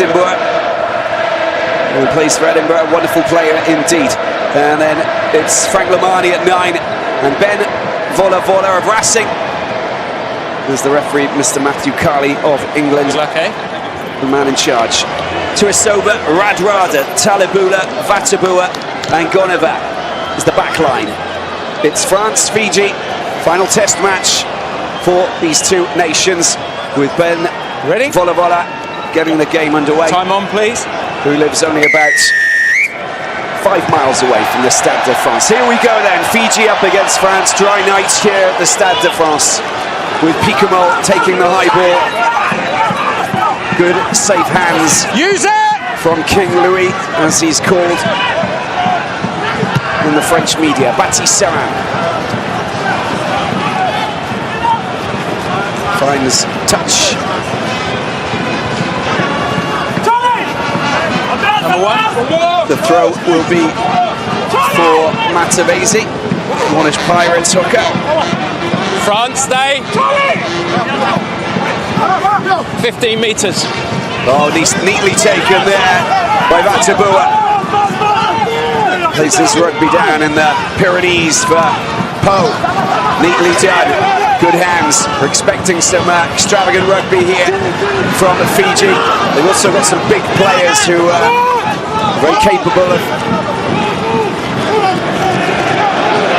Edinburgh. Who plays for Edinburgh, a wonderful player indeed. And then it's Frank Lamani at 9, and Ben Vola of Racing. There's the referee, Mr. Matthew Carley of England. Okay. The man in charge. Tuisova, Radradra, Talibula, Vatabua, and Goneva is the back line. It's France, Fiji, final test match for these two nations, with Ben Vola getting the game underway. Time on, please. Who lives only about 5 miles away from the Stade de France. Here we go then, Fiji up against France. Dry night here at the Stade de France, with Picamol taking the high ball. Good, safe hands. Use it! From King Louis, as he's called in the French media. Bati-Serin finds touch. The throw will be for Matavesi. Monash Pirates hooker. France, stay. 15 metres. Oh, neatly taken there by Vatabua. Places rugby down in the Pyrenees for Poe. Neatly done. Good hands. We're expecting some extravagant rugby here from Fiji. They've also got some big players who are very capable of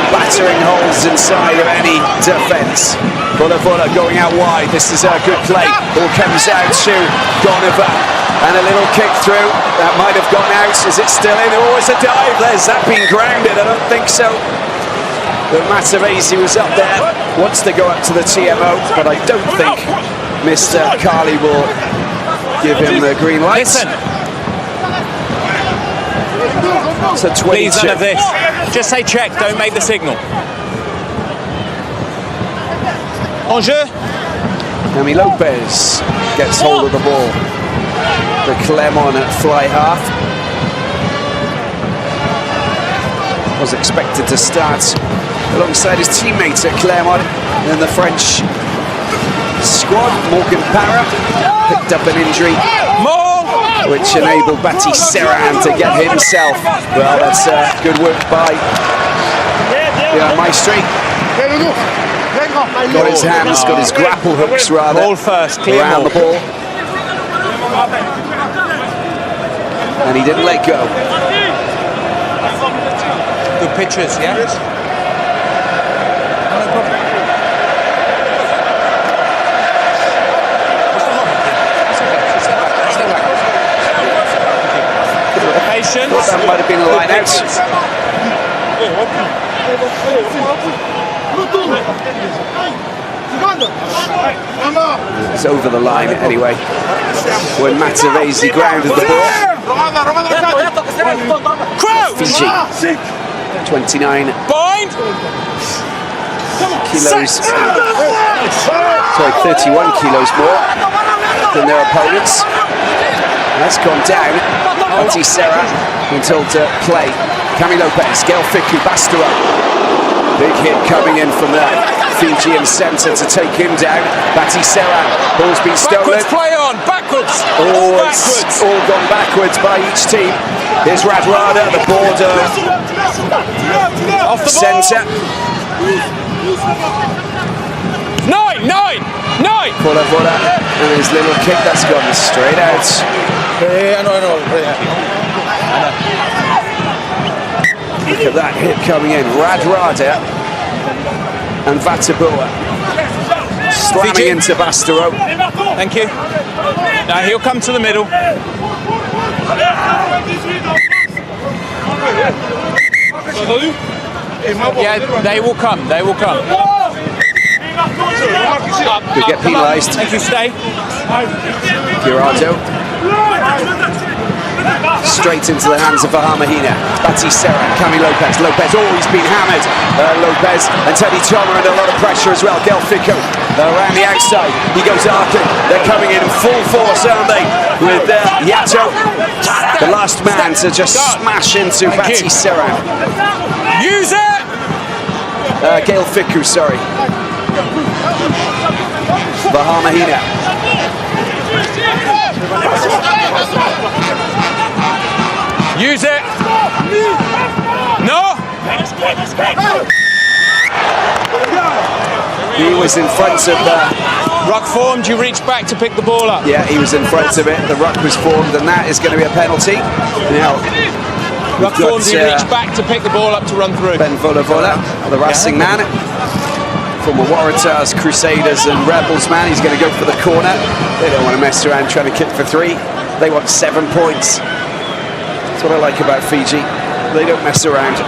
battering holes inside of any defence. Vola going out wide. This is a good play. Ball comes out to Goneva, and a little kick through. That might have gone out. Is it still in? Oh, it's a dive. There's that being grounded? I don't think so. But Matavesi was up there. Wants to go up to the TMO, but I don't think Mr. Carley will give him the green light. Listen. So please, none of this. Just say check, don't make the signal. En jeu. Camille Lopez gets hold of the ball. The Clermont at fly half. Was expected to start alongside his teammates at Clermont. And then the French squad, Morgan Parra, picked up an injury, which enabled Bati-Serin to get himself. Well, that's good work by Maestri. Got his hands, got his grapple hooks rather. Ball first, clear around the ball. And he didn't let go. Good pictures, yeah? No problem. Patience. Thought that might have been a line out. It's over the line anyway. When Matavesi grounded the ball. Fiji, 29 kilos, sorry, 31 kilos more than their opponents. That's gone down. Bati-Serin been told to play. Camille Lopez, Gael Fickou, Bastero. Big hit coming in from the Fijian centre to take him down. Bati-Serin, ball's been stolen. Backwards, play on, backwards. All backwards. All gone backwards by each team. Here's Radradra, the border. Off the centre. Nine. Vola, and his little kick that's gone straight out. Look at that hit coming in. Radradra and Vatabua slamming into Bastero. Thank you. Now he'll come to the middle. Yeah, they will come. Could get penalised. Thank you, stay. Girardo. Straight into the hands of Vahamahina. Bati-Serin, Camille Lopez. Oh, he's been hammered. Lopez and Teddy Thomas under a lot of pressure as well. Gael Fickou around the outside. He goes arcing. They're coming in full force, aren't they? With Yato, the last man to just smash into Bati-Serin. Use it! Gael Fickou, sorry. Vahamahina. was in front of the... Ruck formed, you reach back to pick the ball up. Yeah, he was in front of it. The ruck was formed, and that is going to be a penalty. Now, Ruck formed, you reach back to pick the ball up to run through. Ben Vola, the Racing man. Former Waratahs, Crusaders and Rebels man. He's going to go for the corner. They don't want to mess around trying to kick for 3. They want 7 points. That's what I like about Fiji. They don't mess around.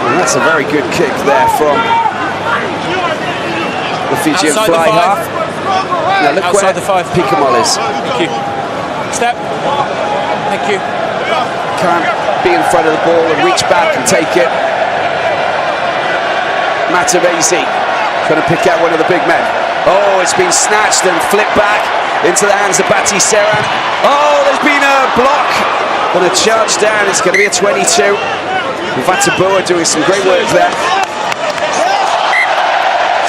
And that's a very good kick there from the Fijian fly half. Now look outside where the 5. Pikamol is. Thank you. Step. Thank you. Can't be in front of the ball and reach back and take it. Matavesi trying to pick out one of the big men. Oh, it's been snatched and flipped back into the hands of Bati Seran. Oh, there's been a block and a charge down. It's going to be a 22. Vatabua doing some great work there.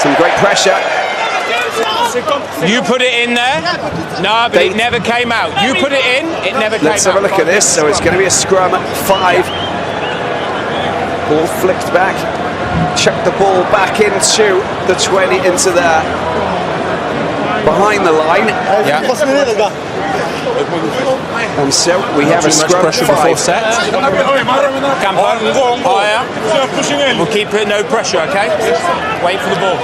Some great pressure. You put it in there. No, but it never came out. You put it in, it never came out. Let's have a look at this. So it's going to be a scrum at 5. Ball flicked back. Chuck the ball back into the 20, into the behind the line. Yeah. And so we have a scrum at 5. Before set. Campo, higher. We'll keep it no pressure, okay? Wait for the ball.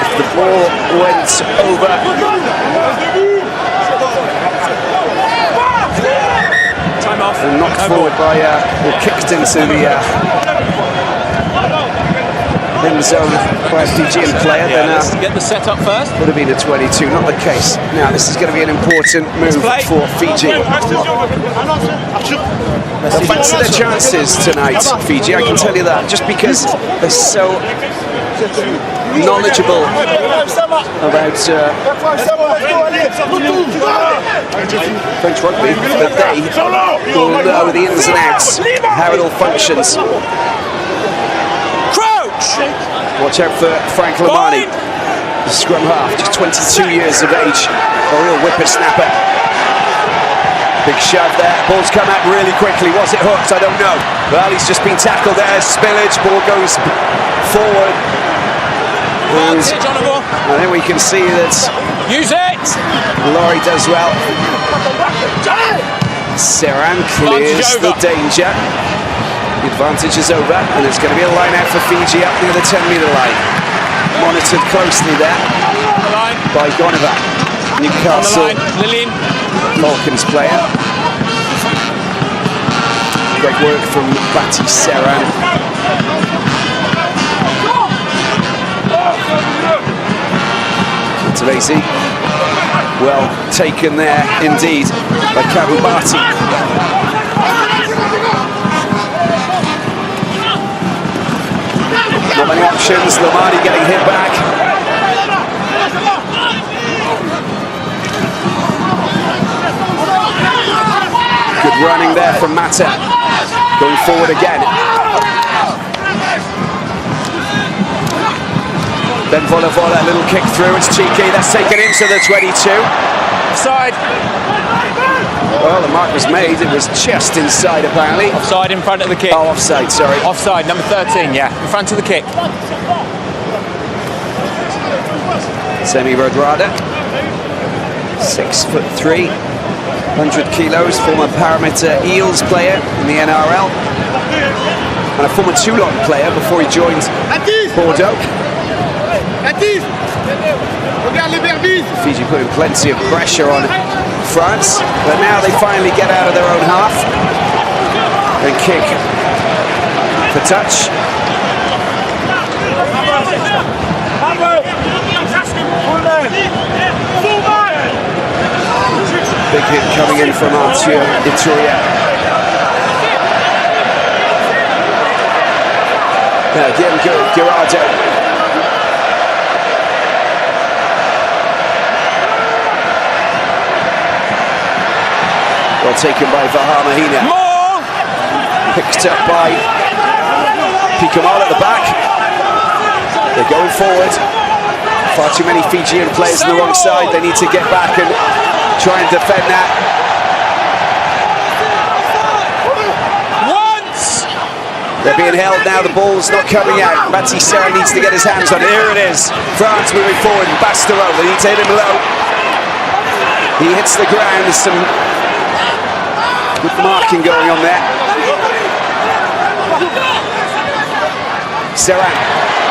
If the ball went over. Time off. And knocked forward by, or kicked into the end zone by a Fijian player, Yeah, then let's get the set up first. would have been a 22, not the case. Now this is going to be an important move for Fiji. They'll fancy their chances tonight, Fiji, I can tell you that, just because they're so knowledgeable about French rugby, that they will know the ins and outs, how it all functions. Watch out for Frank Lamani, the scrum half, just 22 years of age, a real whippersnapper. Big shove there, ball's come out really quickly. Was it hooked? I don't know. Well, he's just been tackled there, spillage, ball goes forward. And then we can see that use it. Laurie does well. Seran clears the danger. The advantage is over, and it's going to be a line out for Fiji up near the 10-metre line. Monitored closely there by Goneva, Newcastle Falcons player. Great work from Bati Seran. Tavesi, well taken there indeed by Kavubati. Not many options, Lamani getting hit back. Good running there from Mata. Going forward again. Then Vola, a little kick through, it's cheeky, that's taken into the 22. Offside. Well, the mark was made, it was just inside apparently. Offside in front of the kick. Oh, offside, sorry. Offside, number 13, yeah, in front of the kick. Semi Rodrada, 6'3", 100 kilos, former Parameter Eels player in the NRL, and a former Toulon player before he joined Bordeaux. Fiji putting plenty of pressure on France, but now they finally get out of their own half and kick for touch. Big hit coming in from Artur Ituria. Again, Gerardo. Well taken by Vahamahina. More! Picked up by Pikamol at the back. They're going forward. Far too many Fijian players on the wrong side. They need to get back and try and defend that. Once! They're being held now, the ball's not coming out. Batistera needs to get his hands on it. Here it is. France moving forward. Bastero, they need to hit him low. He hits the ground. There's some good marking going on there. Serran.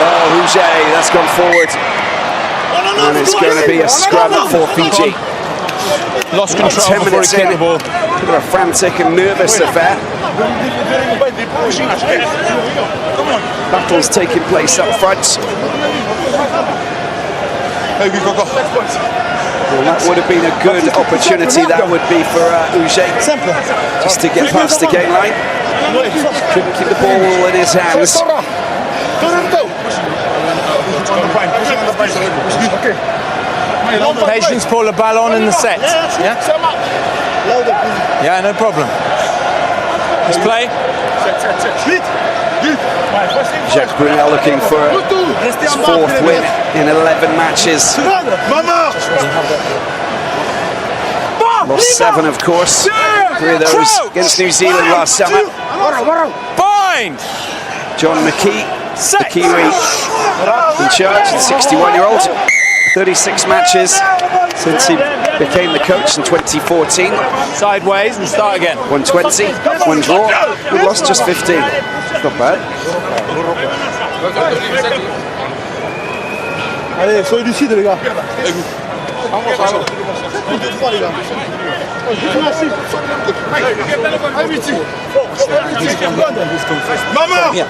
Oh, Rouget, that's gone forward. And it's going to be a scrum for Fiji. Lost control 10 minutes in. ball. A frantic and nervous affair. Battles taking place up front. Well, that would have been a good opportunity, that would be for Rouget, just to get past the game line. Couldn't keep the ball in his hands. Patience pour le ballon in the set. Yeah? Yeah, no problem. Let's play. Jacques Brunel looking for his 4th win in 11 matches. Lost 7, of course. 3 of those against New Zealand last summer. Bind! John McKee, the Kiwi, in charge, the 61-year-old. 36 matches since he became the coach in 2014. Sideways and start again. 120, 1 draw. We lost just 15. Not bad. Allez, soyez lucides les gars. Maman! Yeah.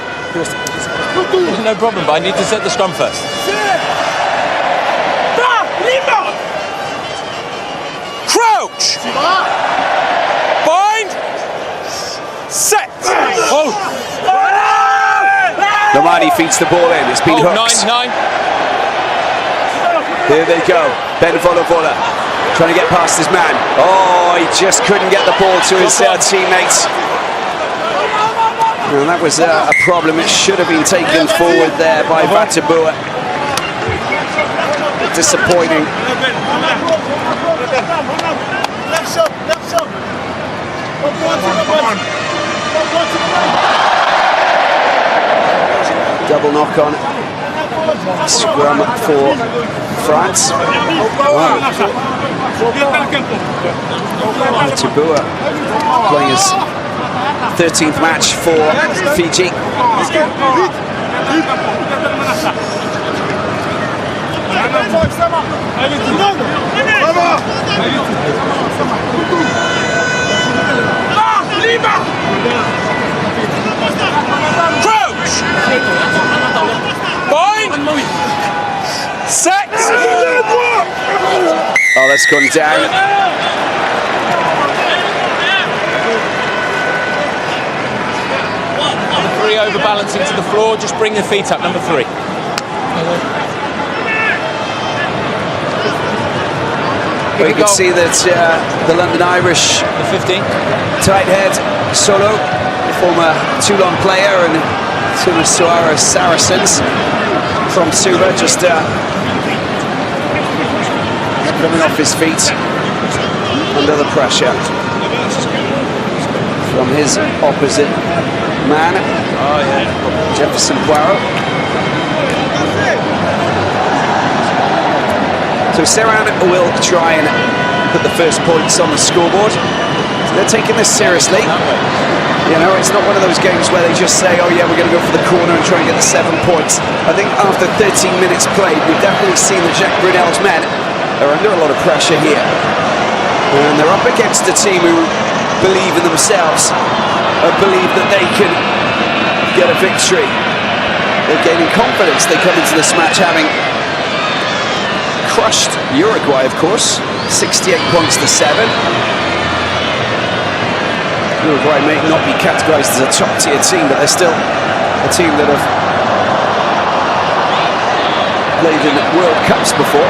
No problem, but I need to set the scrum first. Crouch! Bind! Set! Oh! Nomani feeds the ball in. It's been hooked. 9-9. Here they go. Ben Vola trying to get past his man. Oh, he just couldn't get the ball to his teammates. And that was a problem. It should have been taken forward there by Batibua. Disappointing. Double knock on. Scrum for France. Wow. Batibua playing his 13th match for Fiji. Crouch! Bind! Set! Oh, that's gone down. Three overbalancing to the floor, just bring the feet up, number 3. Well, you can see that the London Irish, The 15. tight head, Solo, former Toulon player, and Tuna Suarez Saracens from Suva, just coming off his feet under the pressure from his opposite man, Jefferson Poirot. So Serran will try and put the first points on the scoreboard. They're taking this seriously. You know, it's not one of those games where they just say, oh yeah, we're going to go for the corner and try and get the 7 points. I think after 13 minutes played, we've definitely seen that Jacques Brunel's men are under a lot of pressure here. And they're up against a team who believe in themselves, believe that they can get a victory. They're gaining confidence. They come into this match having crushed Uruguay, of course, 68 points to 7. Uruguay may not be categorised as a top-tier team, but they're still a team that have played in World Cups before.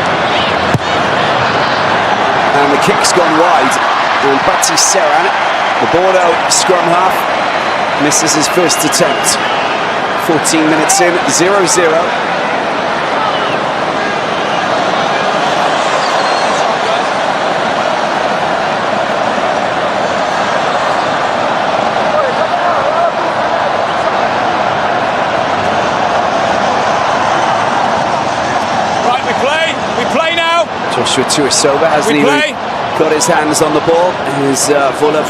And the kick's gone wide, and Bati Serran, the Bordeaux scrum half, misses his first attempt. 14 minutes in, 0-0. Joshua Tuisova hasn't even got his hands on the ball. Here's Vola.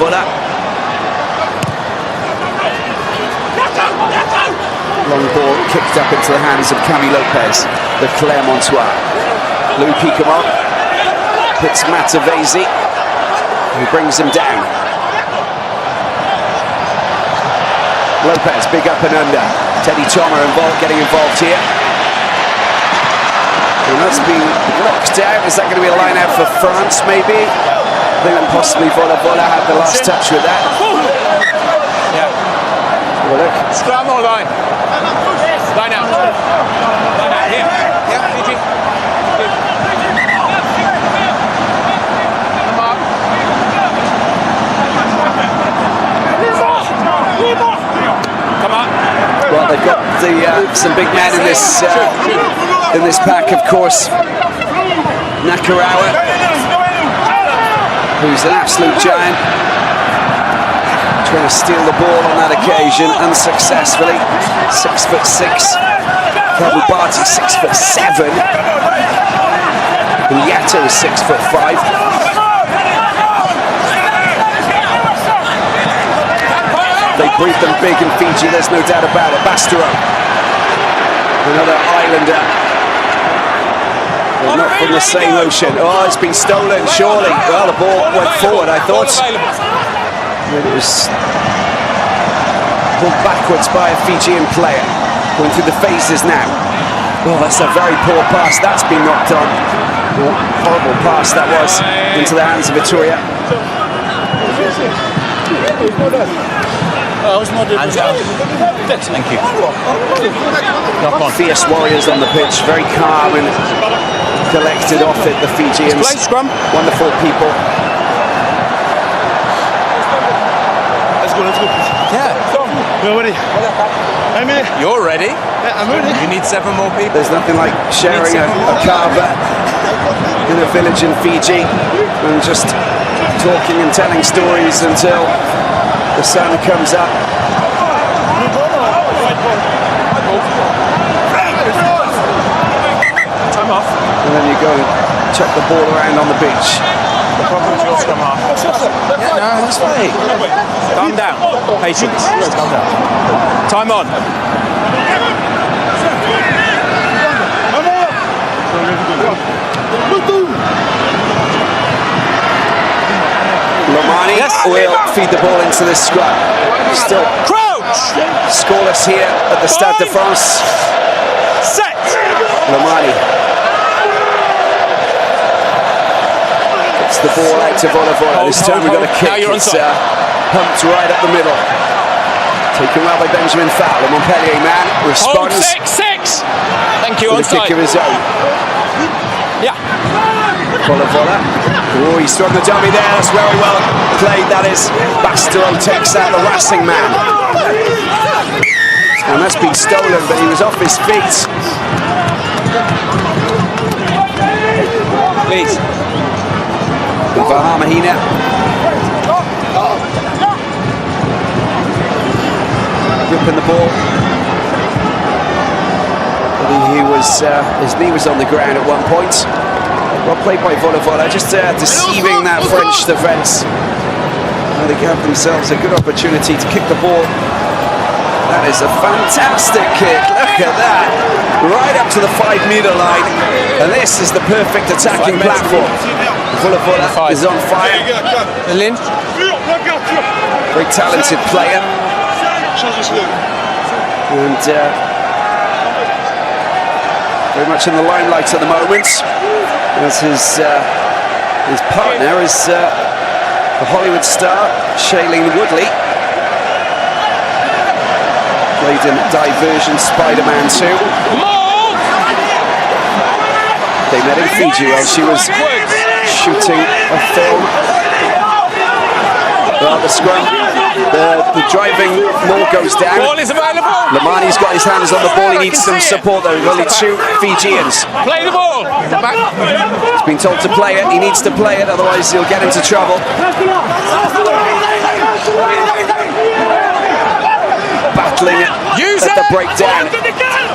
Long ball kicked up into the hands of Camille Lopez, the Clermontois. Lou Picamont hits Matavesi, who brings him down. Lopez, big up and under. Teddy Thomas getting involved here. And that's been knocked out. Is that going to be a line out for France, maybe? I think possibly Vola had the last touch with that. Yeah. Well, look. Scrum or line? Line out. Line out. Here. Yeah, Fiji. Come on. Well, they've got some big men in this pack, of course. Nakarawa, who's an absolute giant, trying to steal the ball on that occasion, unsuccessfully. 6'6". Kabubati 6'7". And Yato is 6'5". They breed them big in Fiji, there's no doubt about it. Bastero, another islander. They're not from the same ocean. Oh, it's been stolen, surely. Well, the ball went forward, I thought. It was pulled backwards by a Fijian player. Going through the phases now. Oh, that's a very poor pass. That's been knocked on. Oh, horrible pass that was into the hands of Vitoria. Hands out. Thank you. Fierce warriors on the pitch, very calm and collected off it, the Fijians. Play scrum. Wonderful people. Let's go. Yeah. We're ready. I'm ready. You're ready? Yeah, I'm ready. You need 7 more people. There's nothing like sharing a kava in a village in Fiji and just talking and telling stories until the sun comes up. Time off. And then you go and chuck the ball around on the beach. The problem is your scrum half. Yeah, no, that's fine. Calm down. Patience. Calm down. Time on. Lomani will feed the ball into this scrum. Still Crouch! scoreless here at the Stade de France. Set! Lomani gets the ball out to Vola. This time we've got a kick. Now you're It's onside. pumped right up the middle. Taken well by Benjamin Fowl. The Montpellier man Hold responds 6. Thank you, with a kick onside. of his own. Yeah. Vola. Oh, he's thrown the dummy there. That's very well played, that is. Bastero takes out the Racing man. And that's been stolen, but he was off his feet. Please. Vahamahina. Ripping the ball. He was, his knee was on the ground at one point. Well played by Vola, just deceiving that French defence. They have themselves a good opportunity to kick the ball. That is a fantastic kick, look at that. Right up to the 5-metre line. And this is the perfect attacking platform. Vola is on fire. Lynn. Very talented player. And very much in the limelight at the moment. As his partner is the Hollywood star Shailene Woodley, played in Diversion Spider-Man 2. They met in Fiji while she was shooting a film. Well, the scrum, the driving maul goes down. Ball is available. Lomani's got his hands on the ball. He needs some support though. Only 2 Fijians. Play the ball. He's been told to play it. He needs to play it, otherwise he'll get into trouble. Battling it at the breakdown.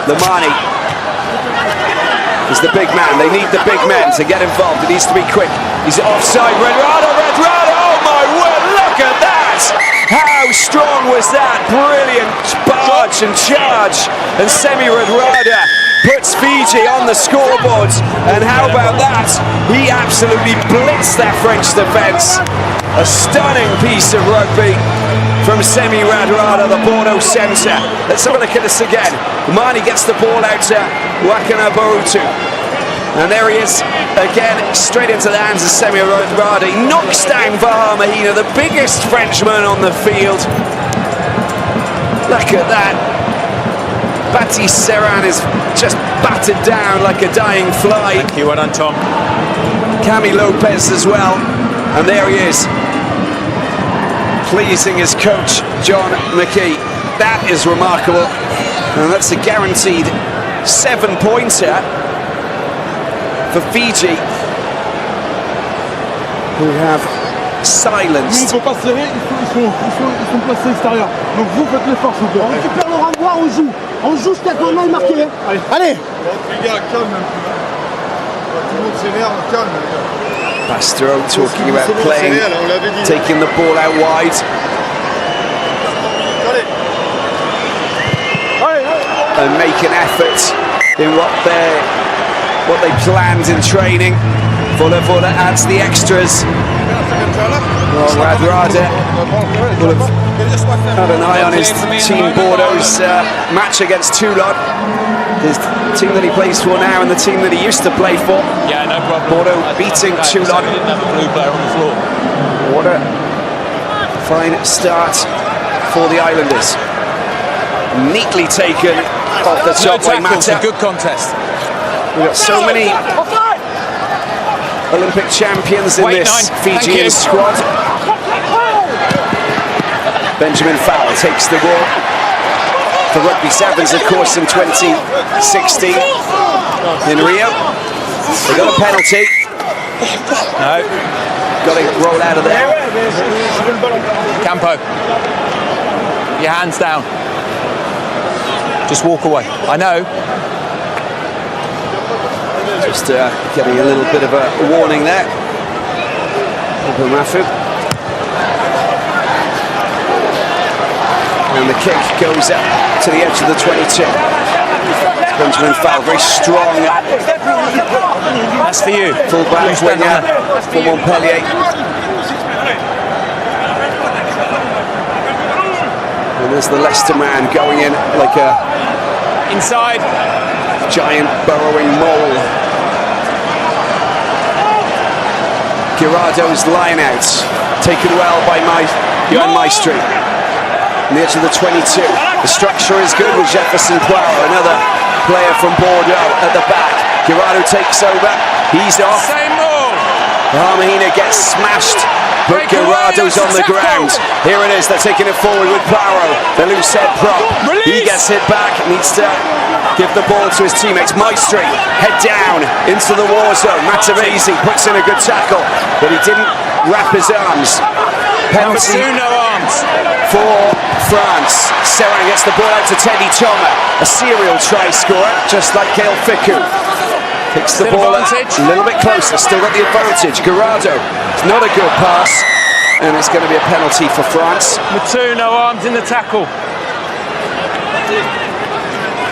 Lomani He's the big man. They need the big men to get involved. It needs to be quick. He's offside. Redrado. Oh my word! Look at that! How strong was that? Brilliant barge and charge. And Semi Redrado puts Fiji on the scoreboard. And how about that? He absolutely blitzed that French defence. A stunning piece of rugby from Semi Redrado, the Bordeaux centre. Let's have a look at this again. Mani gets the ball out to Wakana Borutu. And there he is again, straight into the hands of Semi Redrado. He knocks down Vaha Mahina, the biggest Frenchman on the field. Look at that. Baptiste Serran is just battered down like a dying fly. Thank you, well done, Tom. Cami Lopez as well. And there he is, pleasing his coach, John McKee. That is remarkable. And that's a guaranteed 7-pointer for Fiji, who have silenced. Nous, on peut pas serrer, ils sont placés extérieurs. Donc vous faites l'effort, s'il vous plaît. On récupère le renvoi, on joue. On joue jusqu'à qu'on aille marquer. Allez. Les gars, calme un peu. Tout le monde s'énerve, calme les gars. Pastero talking about playing, taking the ball out wide. And make an effort in what they planned in training. Vola adds the extras. Well, Redrado will have had an eye on his team Bordeaux's match against Toulon. His team that he plays for now and the team that he used to play for. Yeah, no problem. Bordeaux beating Toulon. We didn't have a blue player on the floor. What a fine start for the Islanders. Neatly taken off the top by Mata. A good contest. We've got so many Olympic champions in this Fijian squad. Benjamin Fowler takes the ball for Rugby Sevens, of course, in 2016 in Rio. They got a penalty. No. Got to roll out of there. Campo, your hands down. Just walk away. I know. Just getting a little bit of a warning there. Mafu. And the kick goes up to the edge of the 22. Benjamin Fowler, very strong. That's for you. Full-back winger for Montpellier. And there's the Leicester man going in like a inside giant burrowing mole. Girardo's line out, taken well by Johan Maestri. On the edge of the 22. The structure is good with Jefferson Poirot, another player from Bordeaux at the back. Girardo takes over. He's off. same ball. Mahina gets smashed, but Girardo's on the ground. Here it is, they're taking it forward with Poirot, the loose head prop. He gets hit back, needs to give the ball to his teammates. Maestri, head down into the war zone. Matavesi puts in a good tackle, but he didn't wrap his arms. Penalty No arms. for France. Serran gets the ball out to Teddy Choma, a serial try scorer, just like Kale Fiku. Picks the ball up a little bit closer, still got the advantage. Girardo, it's not a good pass, and it's going to be a penalty for France. Number 2, no arms in the tackle.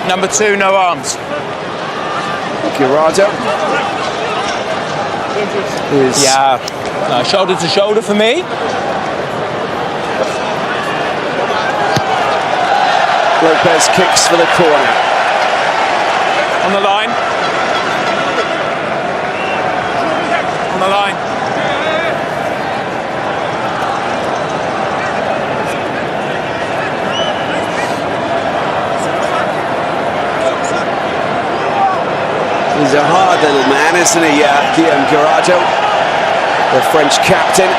Number 2, no arms. Girardo is no, shoulder to shoulder for me. Lopez kicks for the corner. On the line. On the line. He's a hard little man, isn't he, Guillaume Girardo, the French captain.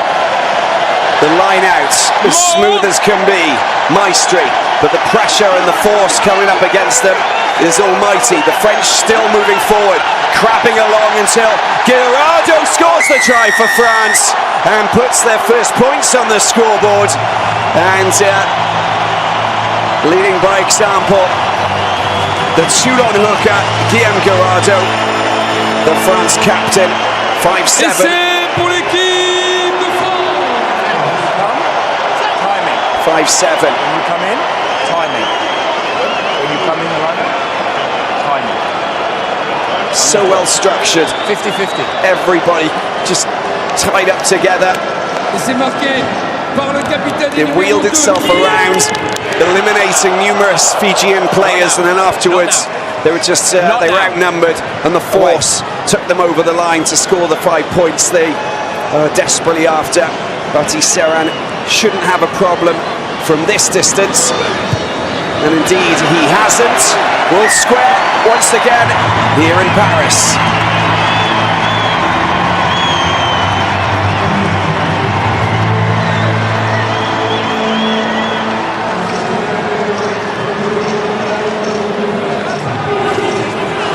The line out, as smooth as can be, Maestri, but the pressure and the force coming up against them is almighty. The French still moving forward, crapping along until Girardo scores the try for France and puts their first points on the scoreboard. And leading by example, the Toulon hooker, Guillaume Girardo, the France captain. 5-7. Pour l'équipe de France. Timing. 5-7. When you come in, timing. When you come in the lineup, timing. So well structured. 50-50. Everybody just tied up together. Et c'est marqué par le capitaine. It wheeled itself around, eliminating numerous Fijian players, and then afterwards they were just they were outnumbered, and the force took them over the line to score the 5 points they are desperately after. Batiseran shouldn't have a problem from this distance, and indeed he hasn't. Will square once again here in Paris.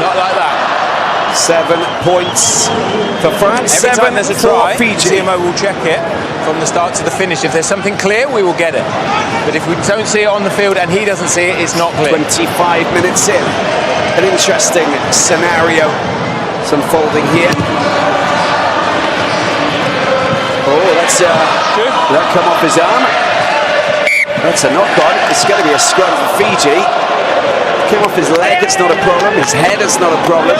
Not like that. 7 points for France. Every 7 time there's a for try, Fiji. CMO will check it from the start to the finish. If there's something clear, we will get it. But if we don't see it on the field and he doesn't see it, it's not clear. 25 minutes in. An interesting scenario is unfolding here. Oh, that's that come off his arm. That's a knock-on. It's going to be a scrum for Fiji. Came off his leg, it's not a problem. His head, it's not a problem.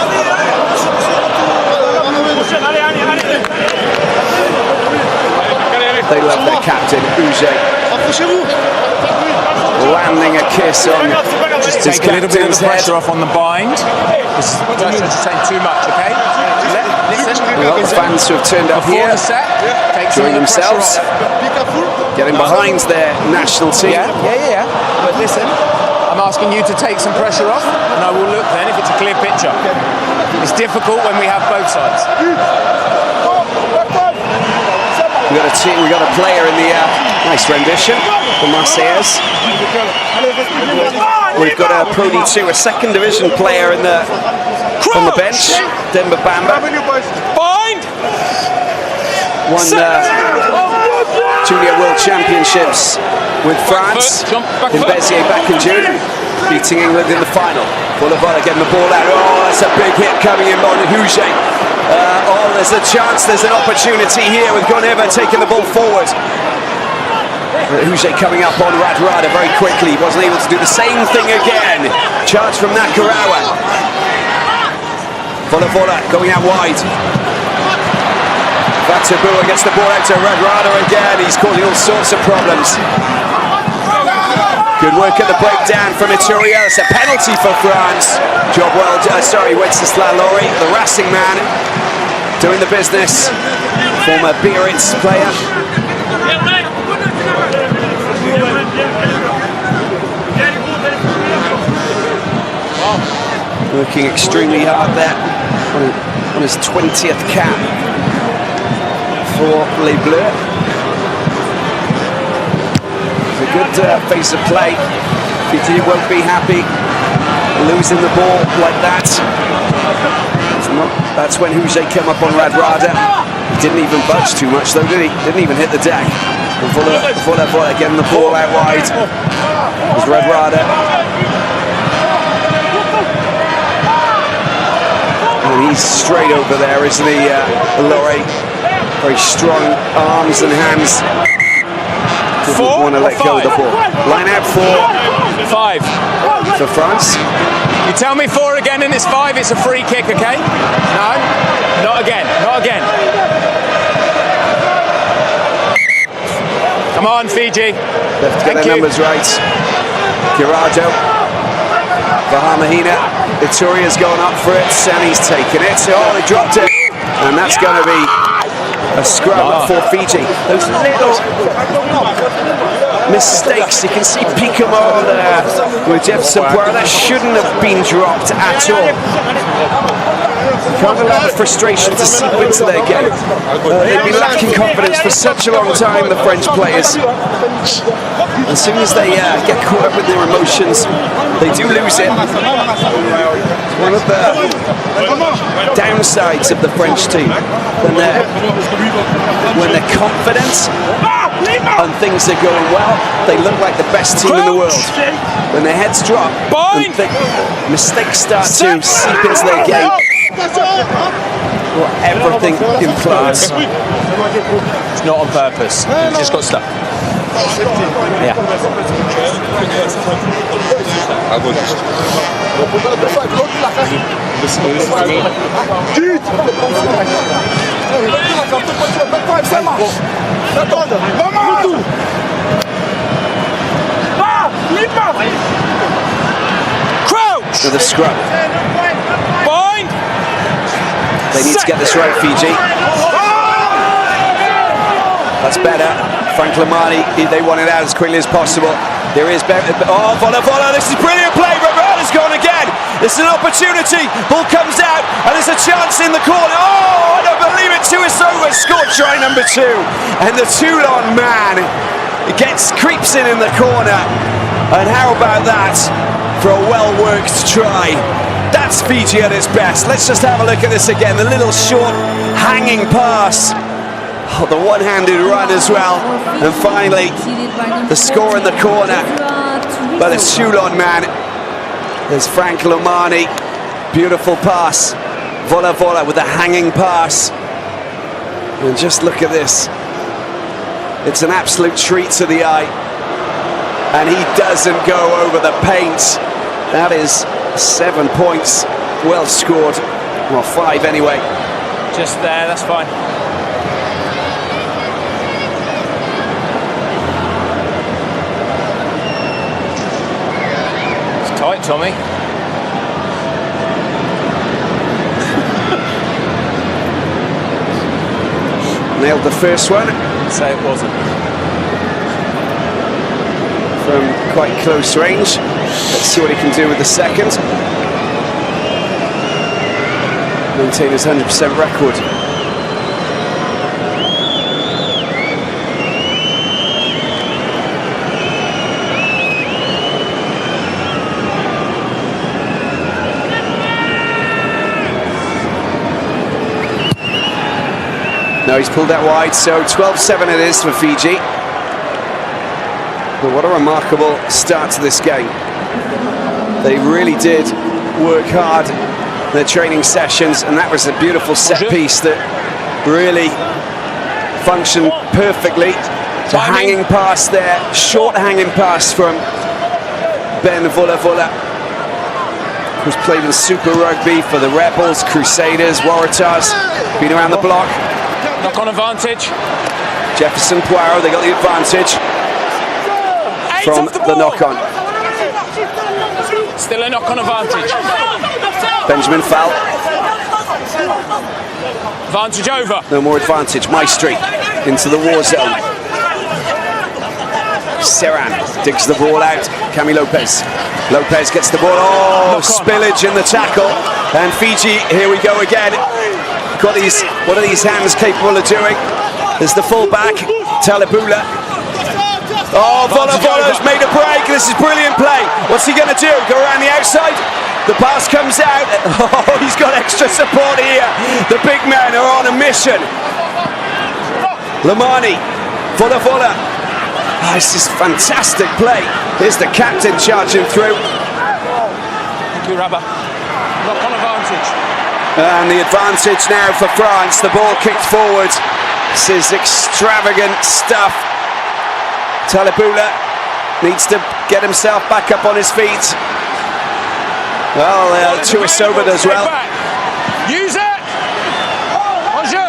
They love their captain, Uge. Landing a kiss on Just his take a little bit of captain's the head. pressure off on the bind. This is saying too much, okay? Listen. Well, fans who have turned up Before here, the set, take some enjoying of the pressure themselves, off. getting behind their national team. Yeah. But listen, I'm asking you to take some pressure off, and I will look then if it's a clear picture. It's difficult when we have both sides. We got a team, we got a player in the nice rendition, the Marseillaise. We've got a Pro D2, a second division player in the on the bench, Demba Bamba. Bind! Won Junior World Championships with France in Béziers back in June, beating England in the final. Boulevard getting the ball out. Oh, that's a big hit coming in on Huge. There's a chance, there's an opportunity here with Goneva taking the ball forward. Huge coming up on Radradra very quickly, wasn't able to do the same thing again. Charge from Nakarawa. Vola going out wide. Vatabua gets the ball out to Radradra again. He's causing all sorts of problems. Good work at the breakdown from Ituria. It's a penalty for France. Job well done. Sorry, Wenceslas Laurie, the Racing man, doing the business. Former Biarritz player. Working extremely hard there on his 20th cap for Les Bleus. It's a good phase of play. Fiji won't be happy losing the ball like that. That's when Huge came up on Radradra. He didn't even budge too much though, did he? Didn't even hit the deck. Vola getting the ball out wide. There's Radradra. And he's straight over there, isn't he, Laurie? Very strong arms and hands. Doesn't want to let go of the ball. Line out 5 for France. You tell me 4 again and it's 5, it's a free kick, okay? No, not again, not again. Come on, Fiji. Left to get their numbers right. Girardo. Bahamahina. Ituria's gone up for it, and he's taken it. Oh, he dropped it. And that's going to be a scrum for Fiji. Those little mistakes. You can see Picamo there with Jeff Sabora. That shouldn't have been dropped at all. Can't allow the frustration to seep into their game. They've been lacking confidence for such a long time, the French players. As soon as they get caught up with their emotions, they do lose it. It's one of the downsides of the French team. When they're confident and things are going well, they look like the best team in the world. When their heads drop and mistakes start to seep into their game, Well, everything implies. It's not on purpose. He's just got stuck. Yeah. Crouch! With a scrub. Bind! They need to get this right, Fiji. That's better. Frank Lamani, they want it out as quickly as possible. There is oh, Vola, this is brilliant play. Roberta's gone again. This is an opportunity. Ball comes out, and there's a chance in the corner. Oh, I don't believe it. Tuisova scored try number 2, and the Toulon man creeps in the corner. And how about that for a well-worked try? That's Fiji at its best. Let's just have a look at this again. The little short hanging pass. Oh, the one-handed run as well. And finally, the score in the corner by the Toulon man. There's Frank Lamani. Beautiful pass. Vola with a hanging pass. And just look at this. It's an absolute treat to the eye. And he doesn't go over the paint. That is 7 points. Well scored. Well, 5 anyway. Just there, that's fine. It's tight, Tommy. Nailed the first one. Say it wasn't. From quite close range. Let's see what he can do with the second. Maintain his 100% record. No, he's pulled that wide, so 12-7 it is for Fiji. But what a remarkable start to this game. They really did work hard in their training sessions, and that was a beautiful set piece that really functioned perfectly. The hanging pass there, short hanging pass from Ben Vola, who's played in Super Rugby for the Rebels, Crusaders, Waratahs, been around the block. Knock on advantage. Jefferson Poirot, they got the advantage from the knock-on. Still a knock-on advantage. Benjamin foul. Advantage over. No more advantage. Maestri into the war zone. Serran digs the ball out. Cami Lopez. Lopez gets the ball. Oh, spillage in the tackle. And Fiji, here we go again. Got these. What are these hands capable of doing? There's the fullback, Talibula. Oh, Vola's made a break. This is brilliant play. What's he going to do? Go around the outside? The pass comes out. Oh, he's got extra support here. The big men are on a mission. Lamani, Vola. Oh, this is fantastic play. Here's the captain charging through. Thank you, Rabba. Knock on advantage. And the advantage now for France. The ball kicked forward. This is extravagant stuff. Talibula needs to get himself back up on his feet. Well, Tuisova as well. Use it! En jeu!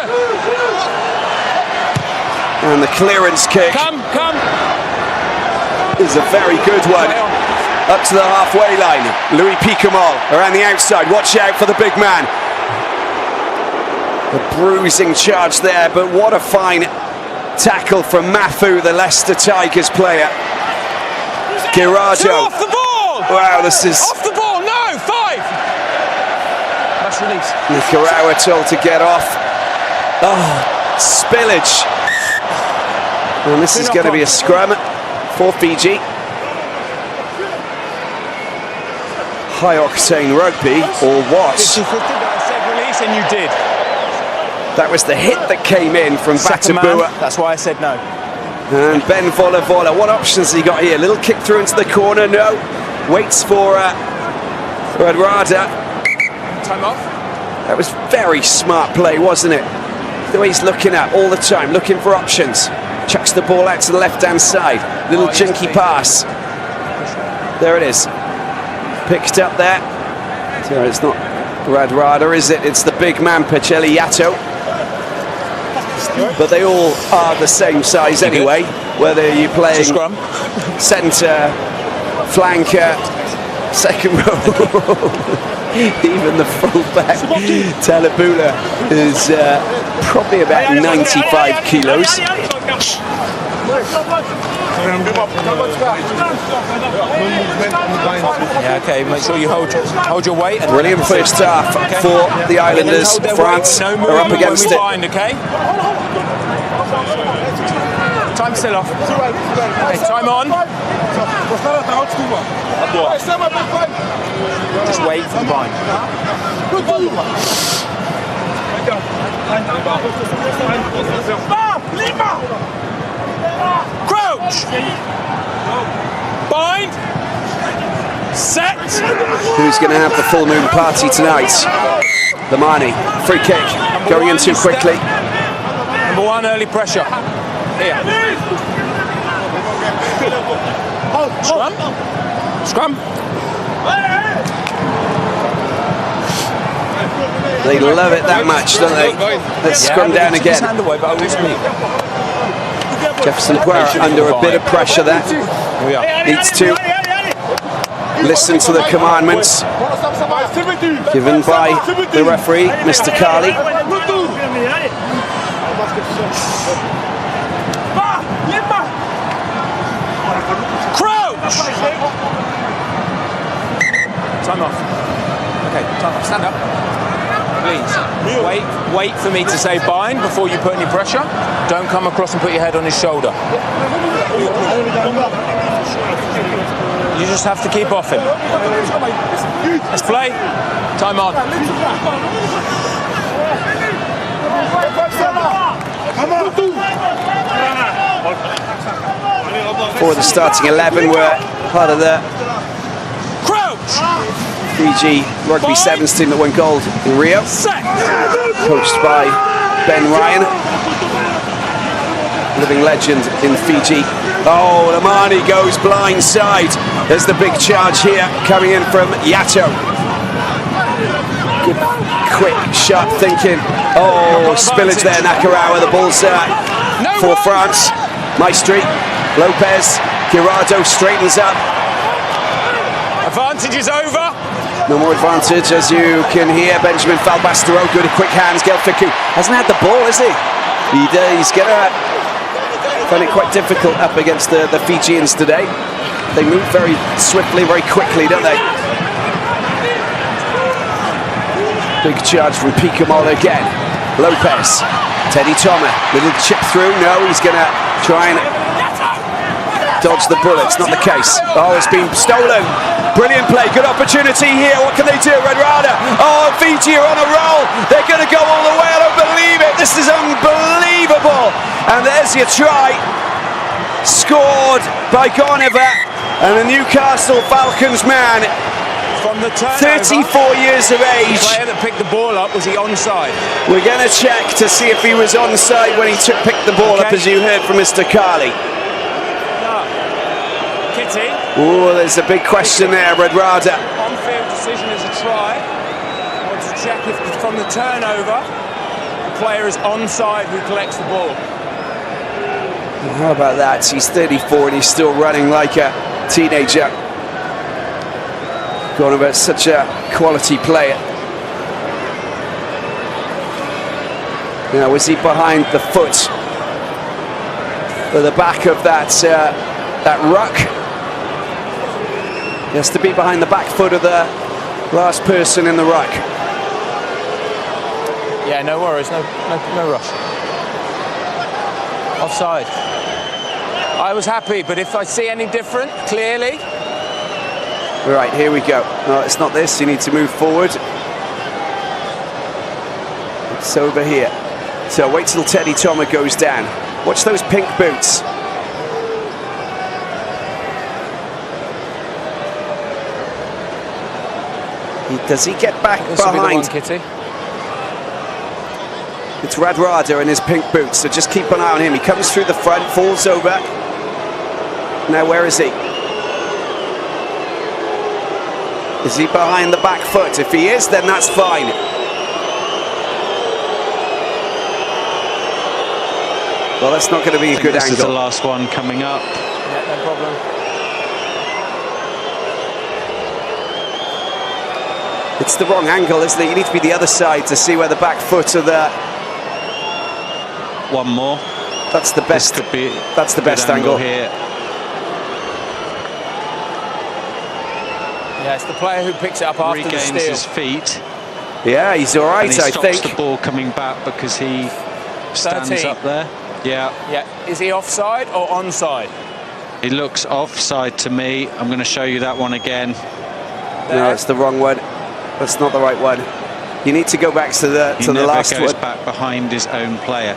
And the clearance kick Come! is a very good one. Up to the halfway line. Louis Picamal around the outside. Watch out for the big man. A bruising charge there, but what a fine tackle from Mafu, the Leicester Tigers player. Girardo. Off the ball! Wow, this is... Off the ball, no! 5! That's release. Nicaragua told to get off. Oh, spillage. And this is going to be a scrum for Fiji. High-octane rugby, or what? 50-50, but I said release and you did. That was the hit that came in from Batabua. That's why I said no. And Ben Vola. What options has he got here? Little kick through into the corner. No. Waits for Adrada. Time off. That was very smart play, wasn't it? The way he's looking at all the time, looking for options. Chucks the ball out to the left-hand side. Little jinky pass. There it is. Picked up there. So it's not Radradra, is it? It's the big man, Keitou. But they all are the same size anyway, whether you're playing centre, flanker, second row, even the fullback. Talabula is probably about 95 kilos. Yeah, okay, make sure you hold your weight. And brilliant first half for the Islanders. France are up against it. Behind, okay? Time still off. Okay, time on. Just wait for the bind. Crouch! Bind! Set! Who's going to have the full moon party tonight? The Mani. Free kick. Going in too quickly. Number one, early pressure. Here. Scrum. Scrum. They love it that much, don't they? Let's scrum down again. Jefferson Guerra under a bit of pressure there. Needs to listen to the commandments given by the referee, Mr. Kali. Crouch! Time off. Okay, time off. Stand up. Please. Wait for me to say bind before you put any pressure. Don't come across and put your head on his shoulder. You just have to keep off him. Let's play. Time on. For the starting 11 were part of the Fiji Rugby Sevens team that won gold in Rio, coached by Ben Ryan, living legend in Fiji. Oh, Lamani goes blindside. There's the big charge here coming in from Keitou. Good, quick, sharp thinking. Oh, spillage there, Nakarawa. The ball's for France. Maestri, Lopez, Girardo straightens up. Advantage is over. No more advantage, as you can hear. Benjamin Falbastero, good quick hands. Gelfiku hasn't had the ball, has he? He's going to find it quite difficult up against the Fijians today. They move very swiftly, very quickly, don't they? Big charge from Picamola again. Lopez, Teddy Thomas, little chip through. No, he's going to try and dodge the bullets. Not the case. Oh, it's been stolen. Brilliant play, good opportunity here. What can they do? Radradra. Oh, Fiji are on a roll. They're going to go all the way. I don't believe it. This is unbelievable. And there's your try. Scored by Goneva. And the Newcastle Falcons man, from the 34 years of age. The player that picked the ball up, was he onside? We're going to check to see if he was onside when he picked the ball up, as you heard from Mr. Kali. Kitty. Oh, there's a big question there, Radradra. On-field decision is a try. I want to check if from the turnover, the player is onside who collects the ball. How about that? He's 34 and he's still running like a teenager. Gone about such a quality player. Now, was he behind the foot or the back of that ruck? He has to be behind the back foot of the last person in the ruck. Yeah, no worries, no rush. Offside. I was happy, but if I see any different, clearly. Right, here we go. No, it's not this. You need to move forward. It's over here. So wait till Teddy Thomas goes down. Watch those pink boots. Does he get back behind? Kitty. It's Radrada in his pink boots, so just keep an eye on him. He comes through the front, falls over. Now where is he? Is he behind the back foot? If he is, then that's fine. Well, that's not going to be a good angle. This is the last one coming up. Yeah, no problem. It's the wrong angle, isn't it? You need to be the other side to see where the back foot of the... One more. That's the best. This could be that's the best angle here. Yeah, it's the player who picks it up after Regains the steal. his feet. Yeah, he's all right, and he I stops think. the ball coming back because he stands 13. up there. Yeah. Yeah, is he offside or onside? He looks offside to me. I'm going to show you that one again. No, it's the wrong one. That's not the right one. You need to go back to the last one. He never goes back behind his own player.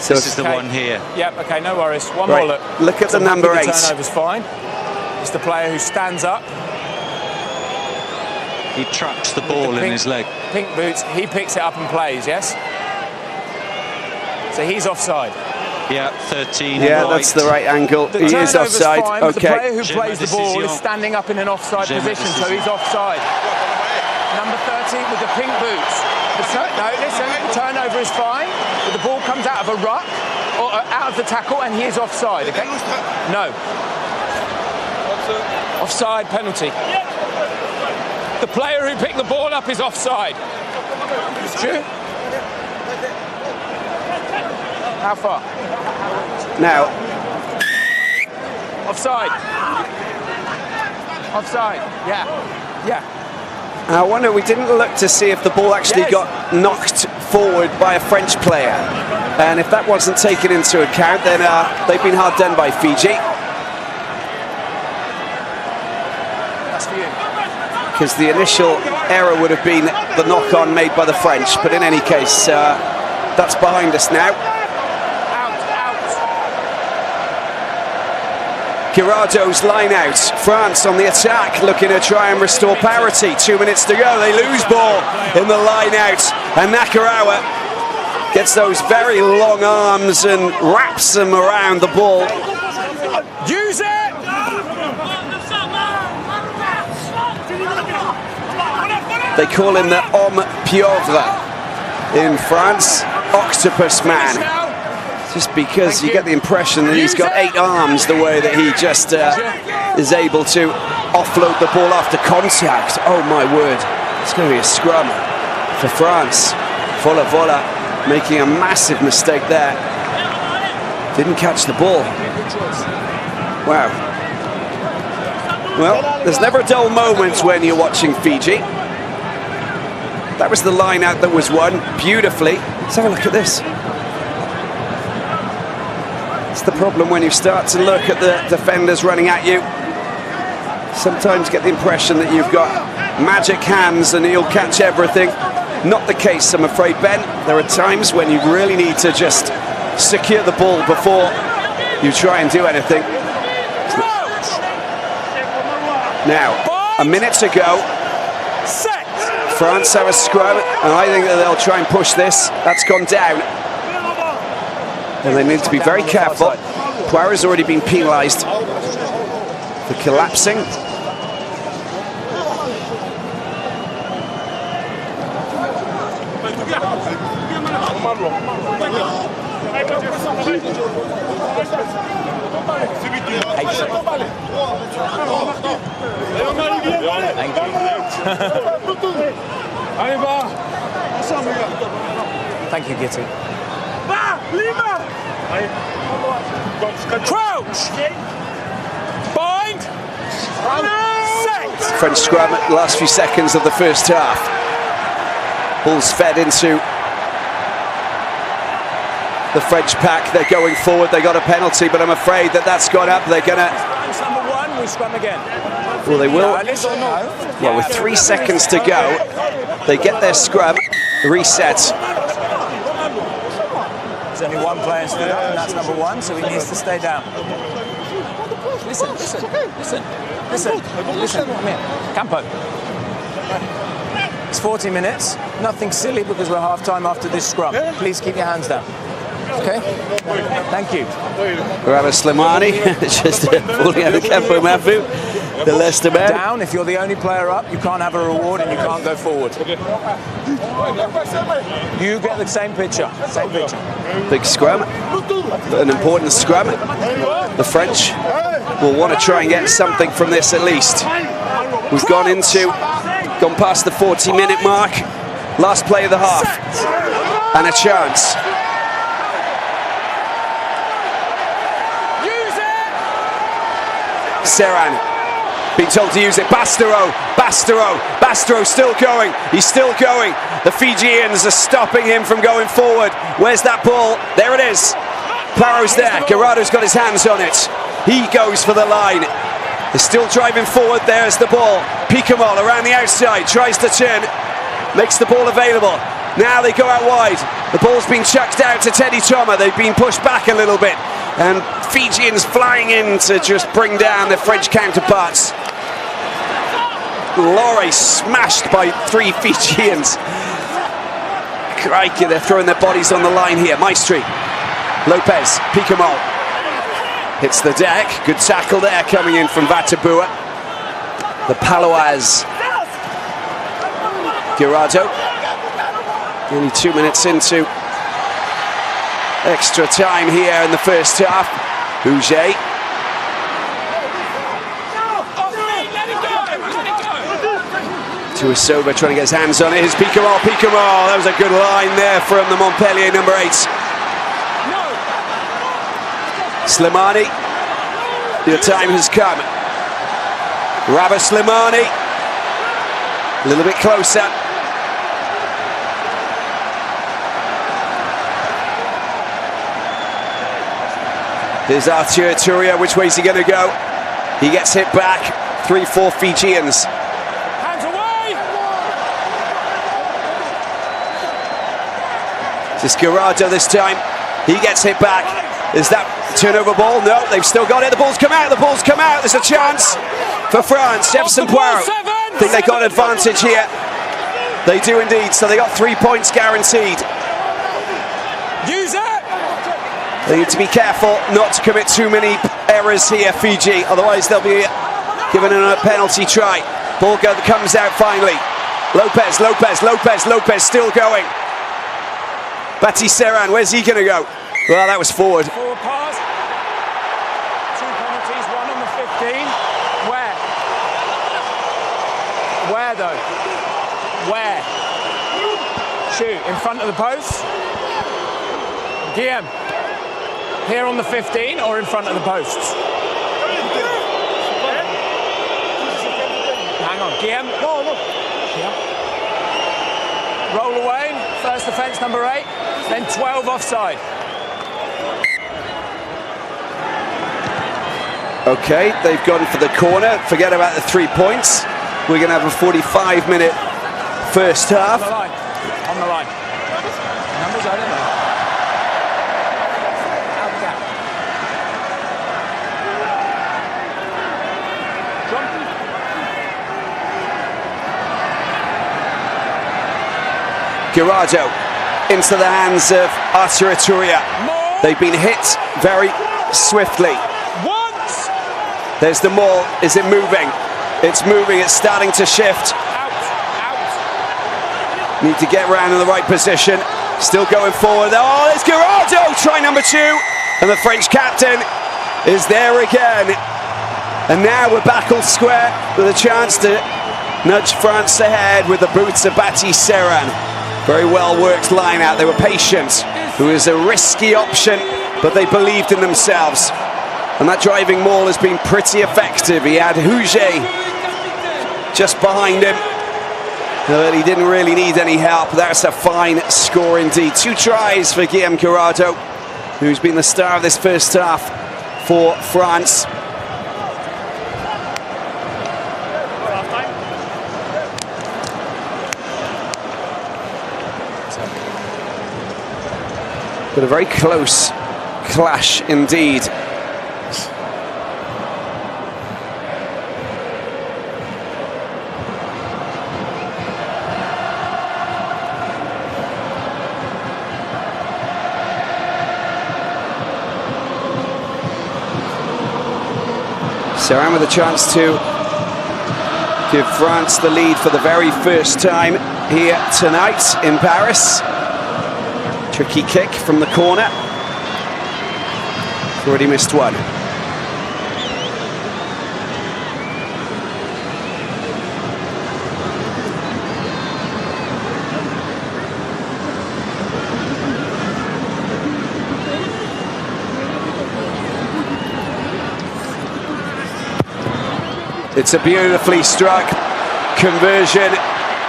So this is the one here. Yep, okay, no worries. One Right. more look. Look at the number 8. The turnover's fine. It's the player who stands up. He traps the ball in his leg. Pink boots, he picks it up and plays, yes? So he's offside. Yeah, 13. Yeah, right. that's the right angle. The He is turnover's offside. fine, but the player who Gemma plays the ball is decision. standing up in an offside Gemma position, so decision. he's offside. Number 13 with the pink boots. No, listen, the turnover is fine, but the ball comes out of a ruck, or out of the tackle, and he is offside, okay? No. Offside penalty. The player who picked the ball up is offside. True? How far? Now, Offside. Offside. Yeah. Yeah. I wonder, we didn't look to see if the ball actually Yes. got knocked forward by a French player. And if that wasn't taken into account, then they've been hard done by Fiji. That's for you. Because the initial error would have been the knock-on made by the French. But in any case, that's behind us now. Keirou's line out. France on the attack, looking to try and restore parity. 2 minutes to go. They lose ball in the line out. And Nakarawa gets those very long arms and wraps them around the ball. Use it! They call him the homme pieuvre in France. Octopus man. Just because you get the impression that he's got 8 arms, the way that he just is able to offload the ball after contact. Oh my word, it's going to be a scrum for France. Vola making a massive mistake there. Didn't catch the ball. Wow. Well, there's never a dull moment when you're watching Fiji. That was the line out that was won beautifully. Let's have a look at this. It's the problem when you start to look at the defenders running at you. Sometimes get the impression that you've got magic hands and you'll catch everything. Not the case, I'm afraid, Ben. There are times when you really need to just secure the ball before you try and do anything. Now, a minute to go. France have a scrum, and I think that they'll try and push this. That's gone down. And they need to be very careful. Poirot's already been penalised for collapsing. Thank you, Keitou. Crouch! Bind! Set! French scrum at the last few seconds of the first half. Ball's fed into the French pack. They're going forward. They got a penalty, but I'm afraid that that's gone up. They're going to... Number 1, we scrum again. Well, they will. No. Well, with 3 seconds to go, they get their scrum, reset. There's only one player stood up, and that's number 1, so he needs to stay down. Listen. Come here. Campo. It's 40 minutes. Nothing silly because we're half-time after this scrum. Please keep your hands down. Okay? Thank you. Rabah Slimani, just falling out of Campo Mafu, the Leicester man. Down, if you're the only player up, you can't have a reward and you can't go forward. You get the same picture. Same picture. Big scrum, an important scrum. The French will want to try and get something from this at least. We've gone past the 40-minute mark. Last play of the half. And a chance. Serran being told to use it. Bastero still going. He's still going. The Fijians are stopping him from going forward. Where's that ball? There it is. Paro's there. Guerado's got his hands on it. He goes for the line. They're still driving forward. There's the ball. Picamol around the outside. Tries to turn. Makes the ball available. Now they go out wide. The ball's been chucked out to Teddy Toma. They've been pushed back a little bit. And Fijians flying in to just bring down their French counterparts. Lorry smashed by 3 Fijians. Crikey, they're throwing their bodies on the line here. Maestri, Lopez, Picamol. Hits the deck. Good tackle there coming in from Vatabua. The Palois. Guerado. Only 2 minutes into extra time here in the first half. Huget. Tuisova trying to get his hands on it. Here's Picamol. That was a good line there from the Montpellier number 8. Slimani. The time has come. Rabah Slimani. A little bit closer. Here's Arthur Turia. Which way is he going to go? He gets hit back. 3-4 Fijians. Hands away! It's Guerado this time. He gets hit back. Is that turnover ball? No, they've still got it. The ball's come out. There's a chance for France. Jefferson Poirot. I think they got advantage here. They do indeed. So they got 3 points guaranteed. Use it! They need to be careful not to commit too many errors here, Fiji. Otherwise, they'll be given a penalty try. Ball comes out finally. Lopez still going. Bati Serran, where's he going to go? Well, that was forward. Forward pass. 2 penalties, 1 on the 15. Where? Where though? Where? Shoot, in front of the post. Guillaume. Here on the 15 or in front of the posts? Hang on, Guillaume. No. Yeah. Roll away. First offence, number 8. Then 12 offside. Okay, they've gone for the corner. Forget about the 3 points. We're going to have a 45-minute first half. On the line. Numbers, I don't know. Guerado into the hands of Arthur Turia. They've been hit very swiftly. There's the maul. Is it moving? It's moving. It's starting to shift. Need to get around in the right position. Still going forward. Oh, it's Guerado. Try number 2. And the French captain is there again. And now we're back all square with a chance to nudge France ahead with the boots of Bati Serran. Very well worked line out. They were patient. It was a risky option, but they believed in themselves. And that driving maul has been pretty effective. He had Huget just behind him. But he didn't really need any help. That's a fine score indeed. 2 tries for Guillaume Guerado, who's been the star of this first half for France. But a very close clash indeed. Serran with a chance to give France the lead for the very first time here tonight in Paris. Tricky kick from the corner. Already missed one. It's a beautifully struck conversion,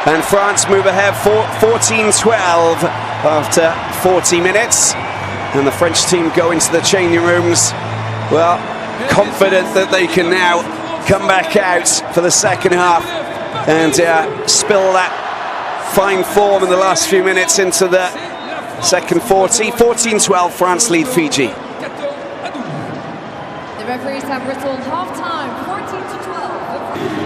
and France move ahead 14-12 after 40 minutes. And the French team go into the changing rooms, well, confident that they can now come back out for the second half and spill that fine form in the last few minutes into the second 40. 14-12, France lead Fiji. The referees have whistled half-time, 14-12.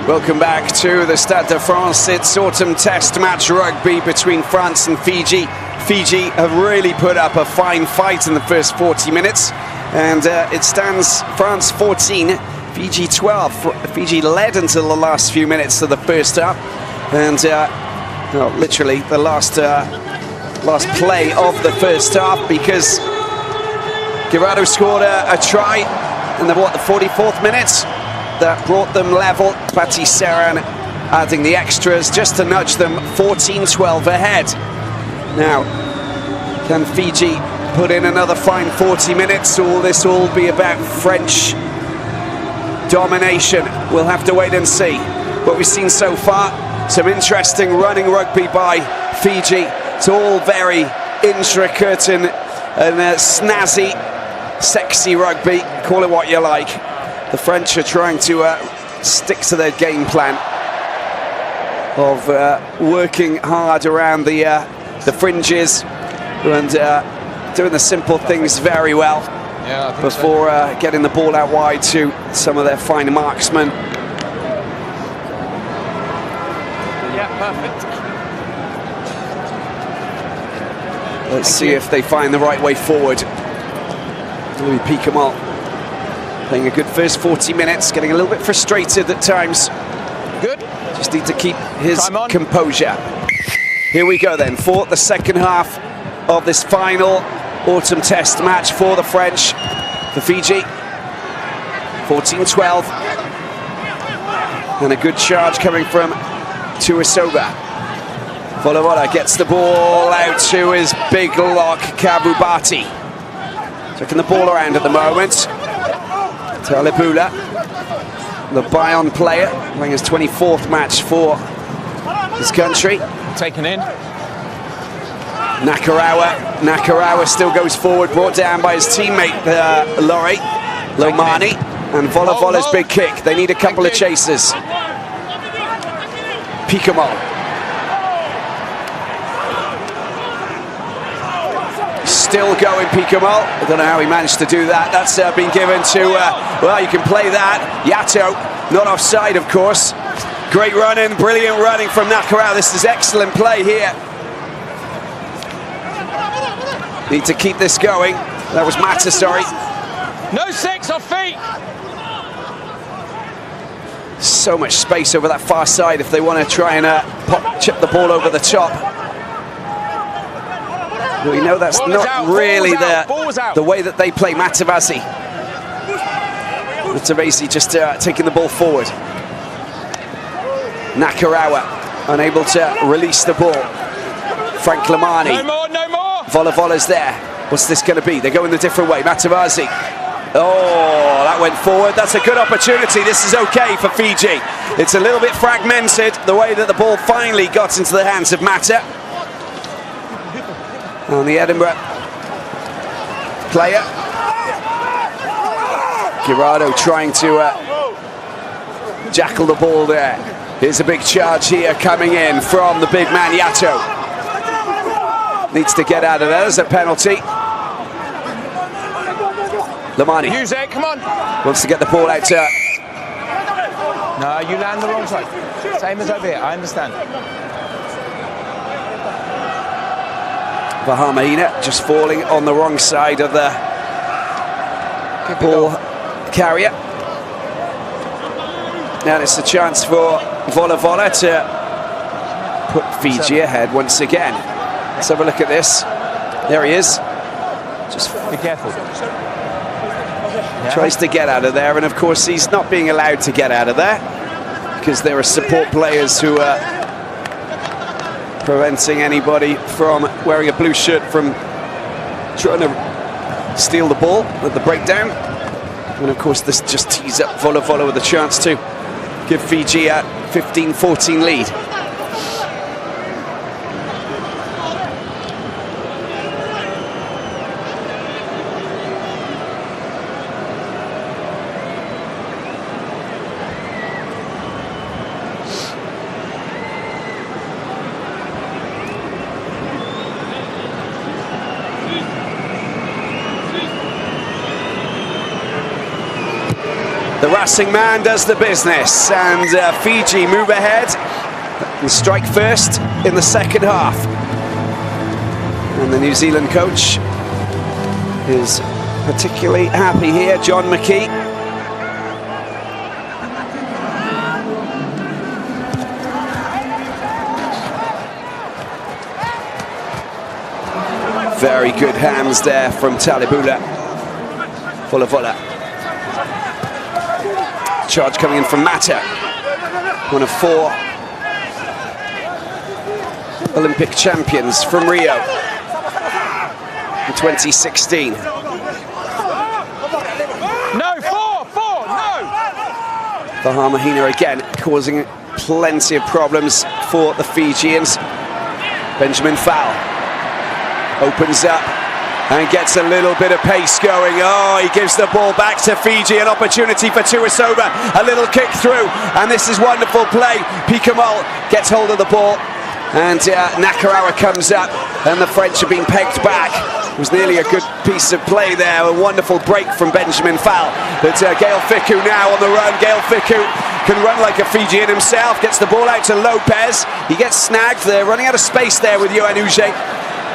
Welcome back to the Stade de France. It's autumn test match rugby between France and Fiji. Fiji have really put up a fine fight in the first 40 minutes, and it stands France 14, Fiji 12. Fiji led until the last few minutes of the first half, and literally the last play of the first half, because Keitou scored a try in the 44th minute that brought them level. Patti Serran adding the extras just to nudge them 14-12 ahead. Now, can Fiji put in another fine 40 minutes, or will this all be about French domination? We'll have to wait and see. What we've seen so far, some interesting running rugby by Fiji. It's all very intricate and snazzy, sexy rugby, call it what you like. The French are trying to stick to their game plan of working hard around the fringes and doing the simple things very well before getting the ball out wide to some of their fine marksmen. Yeah, perfect. Let's see if they find the right way forward. Louis Piquemont playing a good first 40 minutes, getting a little bit frustrated at times. Good. Just need to keep his composure. Here we go then, for the second half of this final autumn test match for the French. For Fiji, 14-12. And a good charge coming from Tuisoba. Vola gets the ball out to his big lock, Kabubati. Checking the ball around at the moment. Talibula, the Bayonne player, playing his 24th match for his country. Taken in. Nakarawa still goes forward, brought down by his teammate Lomani, and Vola's big kick. They need a couple of chasers. Piquemont. Still going, Piquemont. I don't know how he managed to do that. That's been given to, well, you can play that. Yato, not offside, of course. Great running, brilliant running from Nakarawa. This is excellent play here. Need to keep this going. That was Mata, sorry. No six off feet. So much space over that far side if they want to try and chip the ball over the top. We know that's not really the way that they play. Matavasi just taking the ball forward. Nakarawa unable to release the ball. Frank Lamani. No more. Vola's there. What's this going to be? They're going a different way. Matavasi. Oh, that went forward. That's a good opportunity. This is okay for Fiji. It's a little bit fragmented, the way that the ball finally got into the hands of Mata. On the Edinburgh player. Keitou trying to jackal the ball there. Here's a big charge here coming in from the big man Yato. Needs to get out of there. There's a penalty. Lamani. Use it, come on. Wants to get the ball out to... No, you land the wrong side. Same as over here, I understand. Vahamahina just falling on the wrong side of the ball carrier. Now it's a chance for Vola Vola to put Fiji ahead once again. Let's have a look at this. There he is. Just be careful. Tries to get out of there, and of course he's not being allowed to get out of there because there are support players who are preventing anybody from wearing a blue shirt from trying to steal the ball at the breakdown. And of course this just tees up Vola Vola with a chance to give Fiji a 15-14 lead. The Racing man does the business, and Fiji move ahead and strike first in the second half. And the New Zealand coach is particularly happy here, John McKee. Very good hands there from Talibula. Vola Vola. Charge coming in from Mata, one of 4 Olympic champions from Rio in 2016. No, 4, no! Vahamahina again causing plenty of problems for the Fijians. Benjamin Fowl opens up and gets a little bit of pace going. Oh, he gives the ball back to Fiji, an opportunity for Tuisoba, a little kick through, and this is wonderful play. Picamoll gets hold of the ball, and Nakarawa comes up, and the French have been pegged back. It was nearly a good piece of play there, a wonderful break from Benjamin Fowl. But Gael Fickou now on the run. Gael Fickou can run like a Fijian himself, gets the ball out to Lopez. He gets snagged, they're running out of space there with Yohan Uge.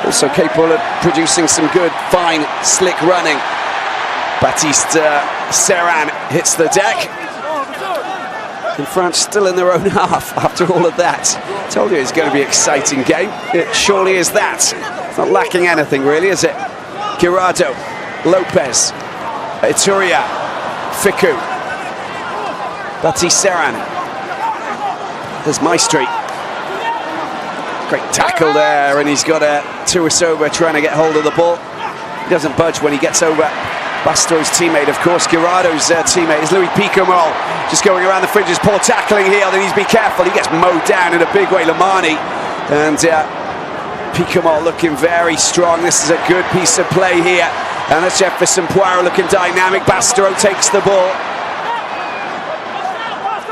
Also capable of producing some good, fine, slick running. Baptiste Serran hits the deck. And France still in their own half after all of that. Told you it's going to be an exciting game. It surely is that. It's not lacking anything really, is it? Girardo, Lopez, Ituria, Fickou, Baptiste Serran. There's Maestri. Great tackle there, and he's got Tuisoba trying to get hold of the ball. He doesn't budge when he gets over Bastro's teammate, of course. Girardo's teammate is Louis Picamoll, just going around the fringes. Poor tackling here, then he's be careful. He gets mowed down in a big way, Lamani. And Picamoll looking very strong. This is a good piece of play here. And that's Jefferson Poirot looking dynamic. Bastro takes the ball.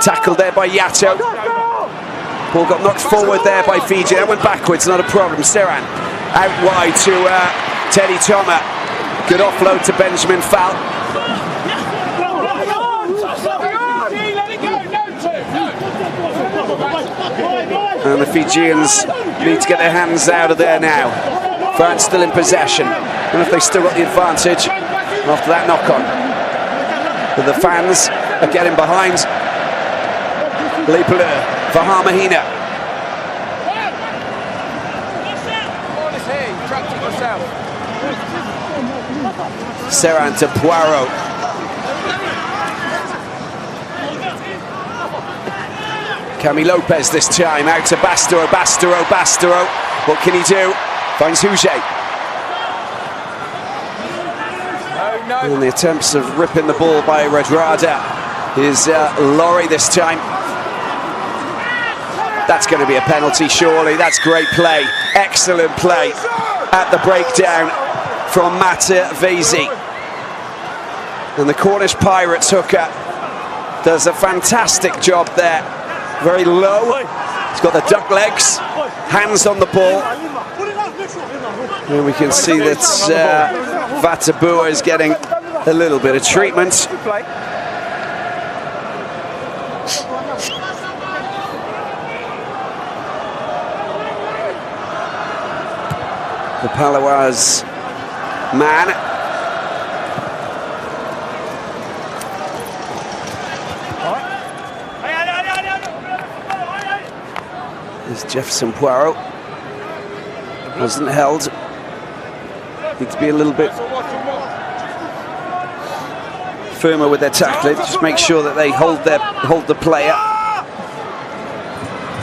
Tackled there by Yato. Ball got knocked forward there by Fiji. That went backwards, not a problem. Serran out wide to Teddy Thomas. Good offload to Benjamin Fowl. And the Fijians need to get their hands out of there now. France still in possession. And if they still got the advantage after that knock-on. But the fans are getting behind. Les Bleus, Vahamahina. Serran to Poirot. Cami Lopez this time, out to Bastro. What can he do? Finds Uge. And the attempts of ripping the ball by Redrada is Laurie this time. That's going to be a penalty, surely. That's great play. Excellent play at the breakdown from Mata Vesi. And the Cornish Pirates hooker does a fantastic job there. Very low. He's got the duck legs, hands on the ball. And we can see that Vatabua is getting a little bit of treatment. The Palawas man. There's Jefferson Poirot. Wasn't held. Need to be a little bit firmer with their tackling. Just make sure that they hold the player.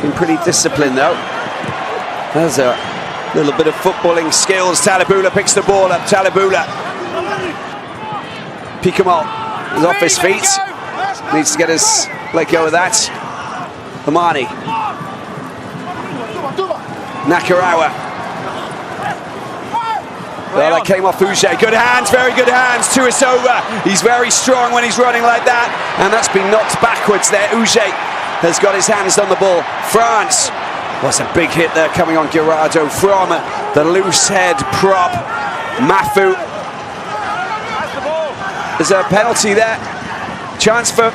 Been pretty disciplined though. There's a little bit of footballing skills. Talibula picks the ball up. Talibula. Pikamal is off his feet. Needs to let go of that. Amani. Nakarawa. Well, that came off Uche. Good hands, very good hands. Tuisova. He's very strong when he's running like that. And that's been knocked backwards there. Uche has got his hands on the ball. France. Was a big hit there coming on Gerardo from the loose head prop. Mafu. There's a penalty there. Chance for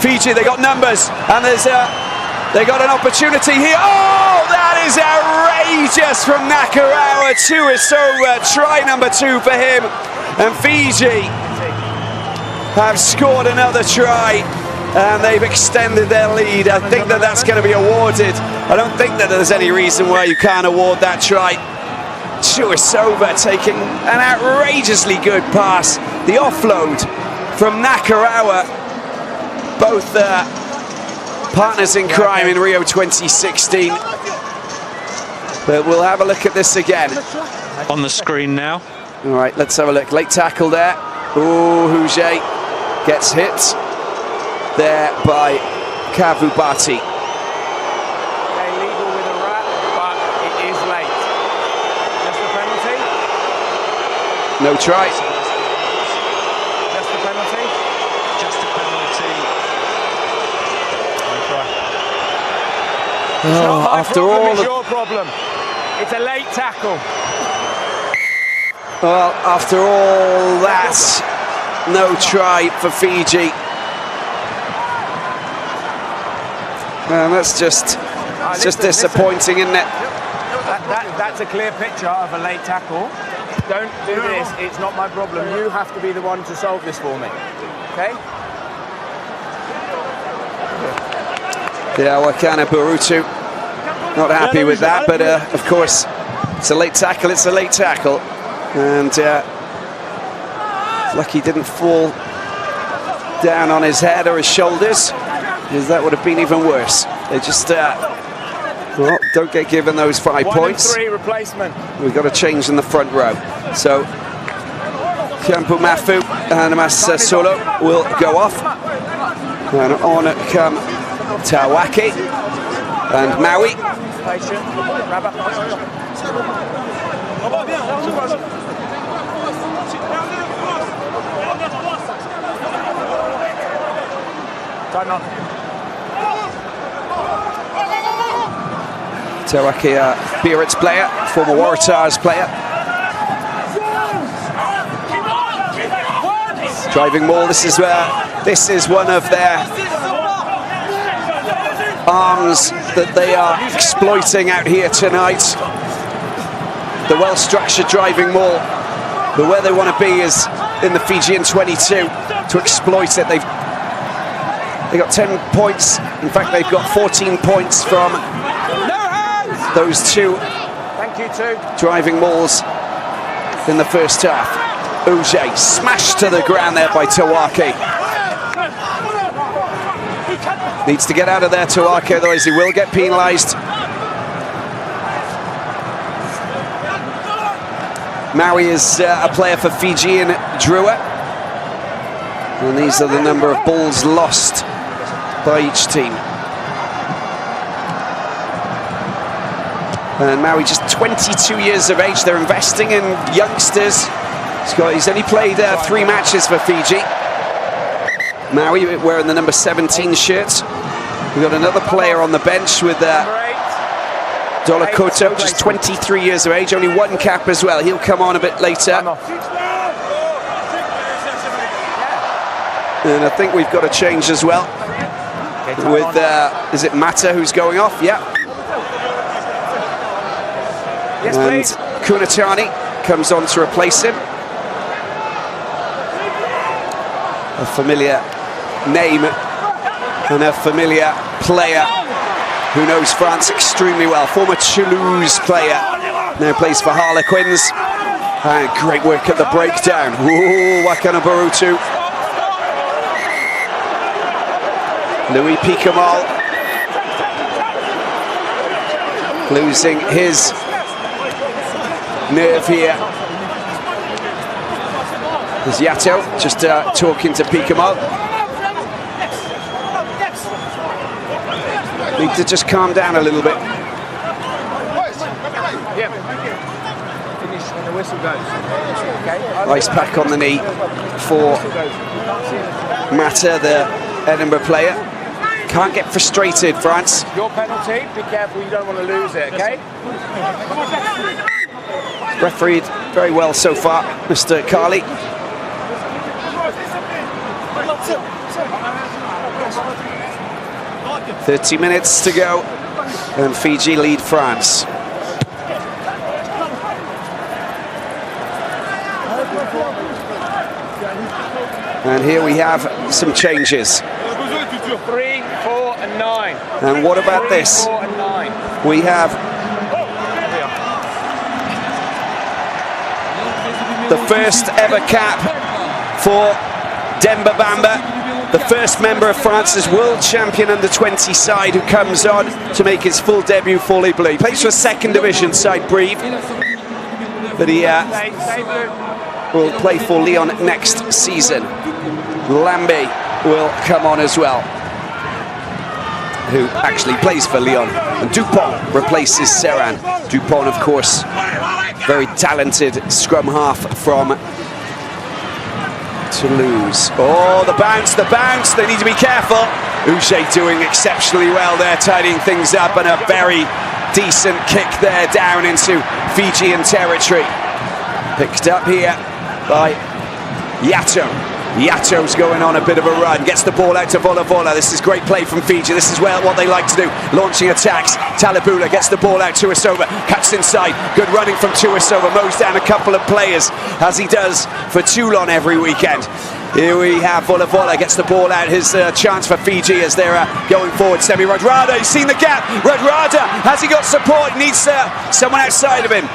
Fiji. They got numbers. And they got an opportunity here. Oh, that is outrageous from Nakarawa. Tuisova, try number 2 for him. And Fiji have scored another try. And they've extended their lead. I think that's going to be awarded. I don't think that there's any reason why you can't award that try. Tuisova taking an outrageously good pass. The offload from Nakarawa. Both partners in crime in Rio 2016. But we'll have a look at this again. On the screen now. All right, let's have a look. Late tackle there. Oh, Huge gets hit there by KAIVITI. Okay, legal with a wrap, but it is late. Just a penalty? No try. Just a penalty? Just a penalty. No try. Oh, after all it's your problem. It's a late tackle. Well, after all that, no try for Fiji. And that's just disappointing, isn't it? That's a clear picture of a late tackle. Don't do this. It's not my problem. You have to be the one to solve this for me. Okay? Yeah, Wakana Burutu not happy with that, but of course, it's a late tackle. It's a late tackle, and lucky he didn't fall down on his head or his shoulders, because that would have been even worse. They just well, don't get given those 5 points. 1 and 3 replacement. We've got to change in the front row. So Kiampu Mafu and Amas Solo will go off, and on come Tawaki and Maui. Patient. Grabber. Time on. Tawaki, Biarritz player, former Waratahs player. Driving ball. This is one of their arms that they are exploiting out here tonight. The well-structured driving ball. But where they want to be is in the Fijian 22 to exploit it. They got 10 points. In fact, they've got 14 points from those two driving balls in the first half. Uche smashed to the ground there by Tawaki. Needs to get out of there, Tawaki, otherwise he will get penalised. Maui is a player for Fiji in Drua. And these are the number of balls lost by each team. And Maui just 22 years of age. They're investing in youngsters. He's only played 3 matches for Fiji. Maui wearing the number 17 shirt. We've got another player on the bench with Dolakoto, just 23 years of age, only 1 cap as well. He'll come on a bit later. And I think we've got a change as well. With, is it Mata who's going off? Yeah. And Kunatani comes on to replace him. A familiar name and a familiar player who knows France extremely well. Former Toulouse player, now plays for Harlequins. And great work at the breakdown. Ooh, Wakana Barutu. Louis Picamal losing his nerve here. There's Keitou just talking to Picamal. Need to just calm down a little bit. Yep. Finish when the whistle goes. Okay. Ice pack on the knee for Mata, the Edinburgh player. Can't get frustrated, France. Your penalty, be careful, you don't want to lose it, okay? Refereed very well so far, Mr. Carley. "30 minutes to go, and Fiji lead France." And here we have some changes. 3, 4, and 9. And what about this? 4 and 9. We have the first ever cap for Demba Bamba, the first member of France's world champion under-20 side who comes on to make his full debut for Les Bleus. He plays for a second division side, Brive, but he will play for Lyon next season. Lambe will come on as well, who actually plays for Lyon. And Dupont replaces Serran. Dupont, of course, very talented scrum half from Toulouse. Oh, the bounce, they need to be careful. Uche doing exceptionally well there, tidying things up, and a very decent kick there down into Fijian territory. Picked up here by Keitou. Keitou's going on a bit of a run, gets the ball out to Vola. This is great play from Fiji. This is what they like to do, launching attacks. Talibula gets the ball out to Tuisova, cuts inside, good running from Tuisova, mows down a couple of players, as he does for Toulon every weekend. Here we have Vola, gets the ball out, his chance for Fiji as they're going forward. Semi Radrada, he's seen the gap. Radrada, has he got support? He needs someone outside of him.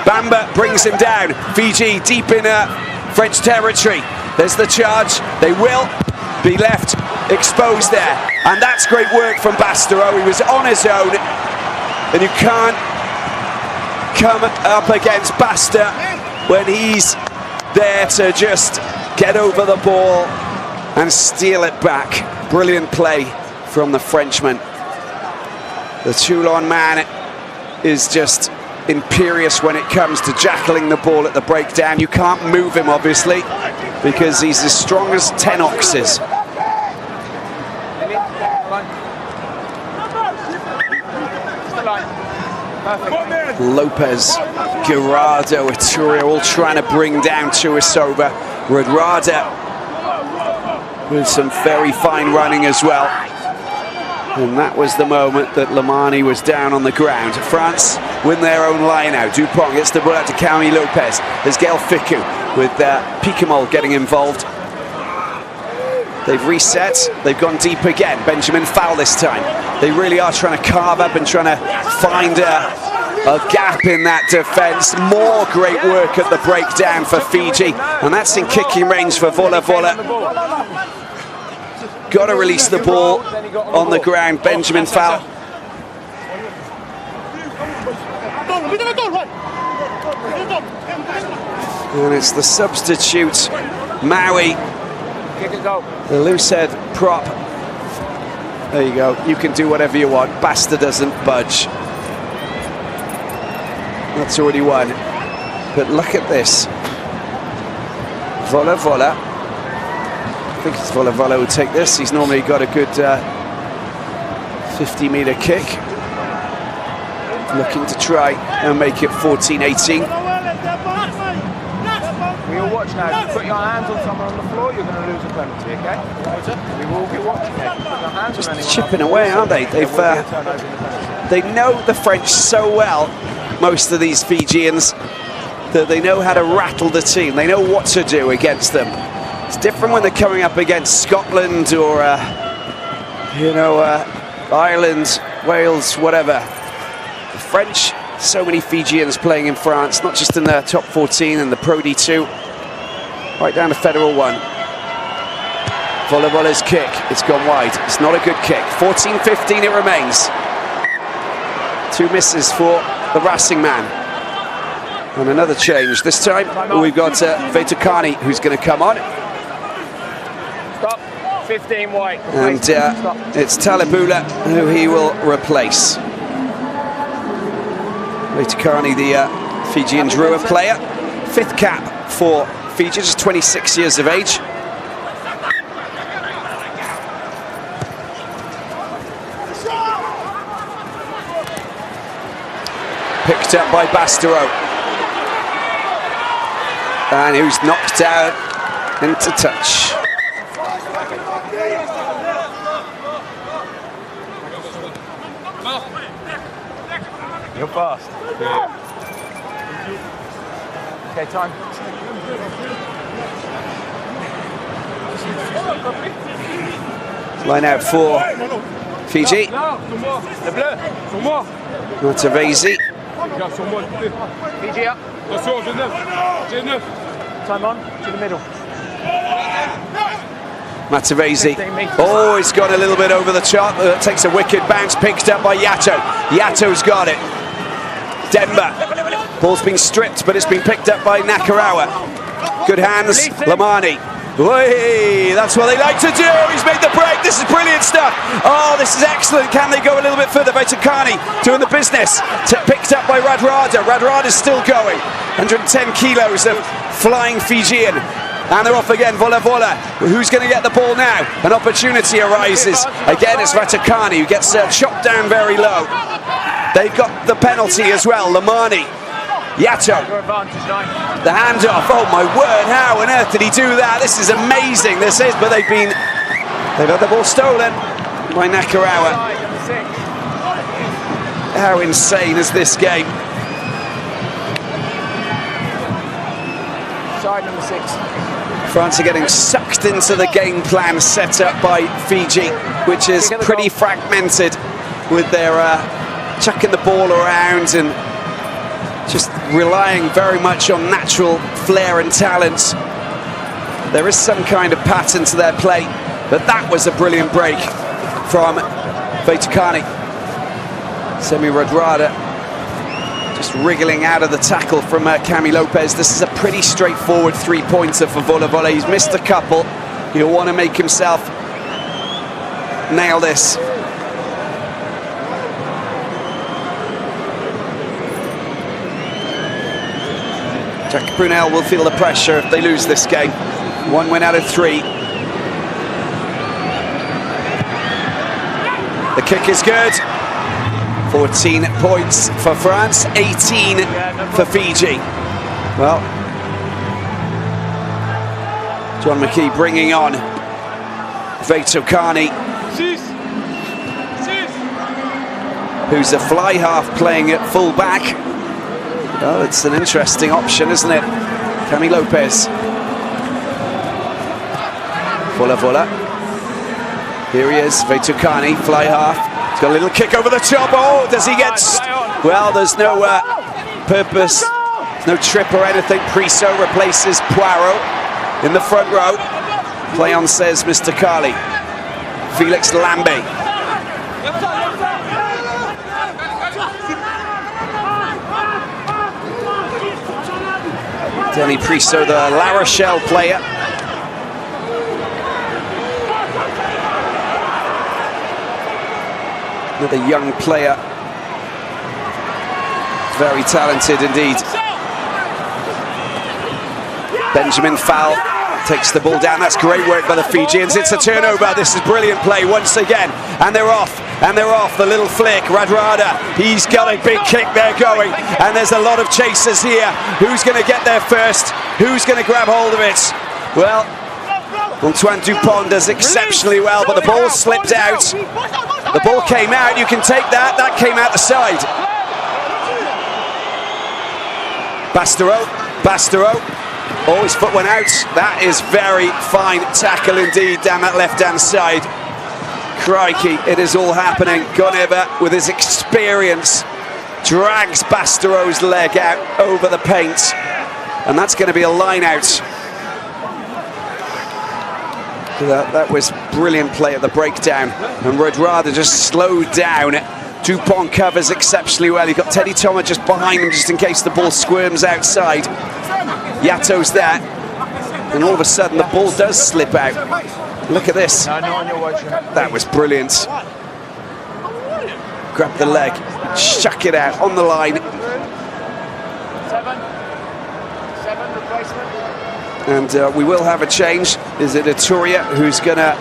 Bamba brings him down. Fiji deep in French territory. There's the charge. They will be left exposed there. And that's great work from Bastereau. He was on his own. And you can't come up against Basta when he's there to just get over the ball and steal it back. Brilliant play from the Frenchman. The Toulon man is just imperious when it comes to jackling the ball at the breakdown. You can't move him, obviously, because he's as strong as 10 oxes. Lopez, Guirado, Ituria all trying to bring down Tuisova. Radrada with some very fine running as well. And that was the moment that Lamani was down on the ground. France win their own line now. Dupont gets the ball out to Camille Lopez. There's Gael Fickou with Picamal getting involved. They've reset, they've gone deep again. Benjamin Fowl this time. They really are trying to carve up and trying to find a gap in that defence. More great work at the breakdown for Fiji, and that's in kicking range for Vola. Got to release the ball on the ground. Benjamin Fowl. And it's the substitute, Maui, the loosehead prop. There you go. You can do whatever you want. Basta doesn't budge. That's already won. But look at this. Vola. I think it's Vola who will take this. He's normally got a good 50-meter kick. Looking to try and make it 14-18. We all watch now. If you put your hands on someone on the floor, you're going to lose a penalty, okay? We will be watching it. Put your hands Just on anyone chipping away, aren't they? They know the French so well, most of these Fijians, that they know how to rattle the team. They know what to do against them. It's different when they're coming up against Scotland or, Ireland, Wales, whatever. The French, so many Fijians playing in France, not just in the top 14 and the Pro D2, right down to Federal 1. Volevola's kick, it's gone wide. It's not a good kick. 14-15 it remains. 2 misses for the Racing man. And another change. This time we've got Keitou who's going to come on. Stop. 15 white. And it's Talibula who he will replace. Keitou, the Fijian Drua player. 5th cap for Fiji, just 26 years of age. Picked up by Bastero. And who's knocked out into touch. You're fast. Okay, time. Line out for Fiji. Matavesi. Fiji up. Time on, to the middle. Matavesi. Oh, he's got a little bit over the top. Takes a wicked bounce, picked up by Yato. Yato's got it. Demba. Ball's been stripped, but it's been picked up by Nakarawa. Good hands, Lamani. Hey, that's what they like to do. He's made the break. This is brilliant stuff. Oh, this is excellent. Can they go a little bit further? Keitou doing the business. Picked up by Radrada. Radrada's still going. 110 kilos of flying Fijian. And they're off again, Volevola. Who's going to get the ball now? An opportunity arises. Again, it's Keitou who gets chopped down very low. They've got the penalty as well, Lamani. Yato, the handoff, oh my word, how on earth did he do that? This is amazing, this is, but they've had the ball stolen by Nakarawa. How insane is this game? Side number 6. France are getting sucked into the game plan set up by Fiji, which is pretty fragmented with their chucking the ball around and just relying very much on natural flair and talent. There is some kind of pattern to their play, but that was a brilliant break from Keitou. Semi Radrada just wriggling out of the tackle from Cami Lopez. This is a pretty straightforward 3-pointer for Volevola. He's missed a couple. He'll want to make himself nail this. Jack Brunel will feel the pressure if they lose this game. 1 win out of 3. The kick is good. 14 points for France, 18 for Fiji. Well, John McKee bringing on Keitou, who's a fly half playing at full back. Well, it's an interesting option, isn't it? Cami Lopez. Volevola. Here he is, Keitou, fly half. He's got a little kick over the top. Oh, does he get... Well, there's no purpose. There's no trip or anything. Priso replaces Poirot in the front row. Play on, says Mr. Kali. Felix Lambe. Danny Priso, the La Rochelle player. Another young player. Very talented indeed. Benjamin Fowl takes the ball down. That's great work by the Fijians. It's a turnover. This is brilliant play once again. And they're off. And they're off. The little flick. Radrada. He's got a big kick there going. And there's a lot of chasers here. Who's going to get there first? Who's going to grab hold of it? Well, Antoine Dupont does exceptionally well, but the ball slipped out. The ball came out. You can take that. That came out the side. Bastero. Oh, his foot went out. That is very fine tackle indeed down that left-hand side. Crikey, it is all happening. Goneva, with his experience, drags Bastereau's leg out over the paint. And that's going to be a line out. That was brilliant play at the breakdown. And Rodrada just slowed down. Dupont covers exceptionally well. You've got Teddy Thomas just behind him, just in case the ball squirms outside. Yato's there. And all of a sudden, the ball does slip out. Look at this. That was brilliant. Grab the leg, chuck it out on the line. And we will have a change. Is it Aturia who's going to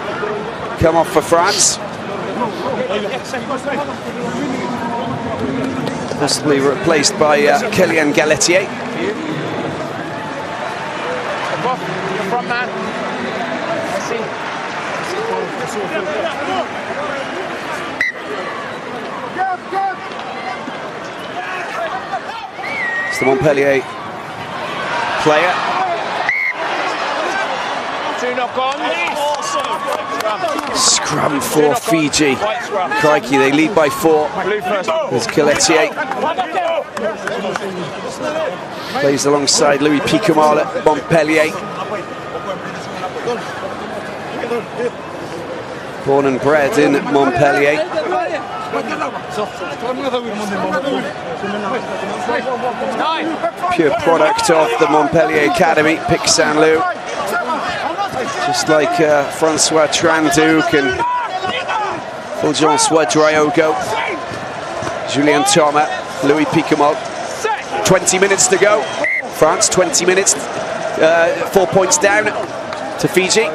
come off for France? Possibly replaced by Kylian Galetier. Front man. It's the Montpellier player. Scrum for Fiji. Crikey, they lead by 4. There's Galetier. Plays alongside Louis Picamal at Montpellier. Born and bred in Montpellier. Pure product of the Montpellier Academy, Pic Saint-Loup. Just like Francois Tranduc and Fulgence Driogo, Julien Thomas, Louis Picamal. 20 minutes to go. France, 20 minutes, 4 points down to Fiji.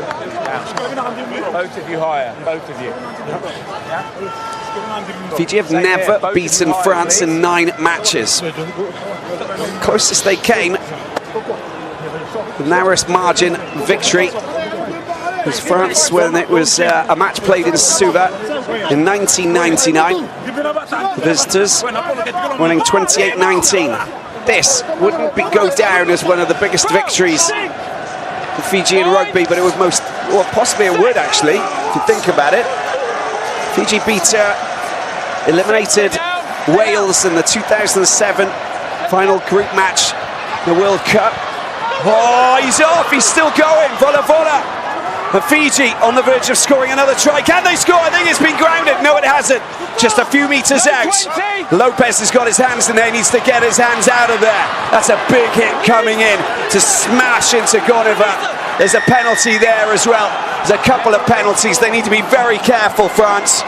Both of you higher, both of you. Fiji have never beaten France in 9 matches. Closest they came, the narrowest margin victory was France when it was a match played in Suva in 1999. The visitors winning 28-19. This wouldn't go down as one of the biggest victories for Fiji in rugby, but it would possibly it would actually, if you think about it. Fiji eliminated Wales in the 2007 final group match, the World Cup. Oh, he's off, he's still going, Vola. And Fiji on the verge of scoring another try. Can they score? I think it's been grounded. No, it hasn't. Just a few meters out. Lopez has got his hands in there. He needs to get his hands out of there. That's a big hit coming in to smash into Goneva. There's a penalty there as well. There's a couple of penalties. They need to be very careful, France.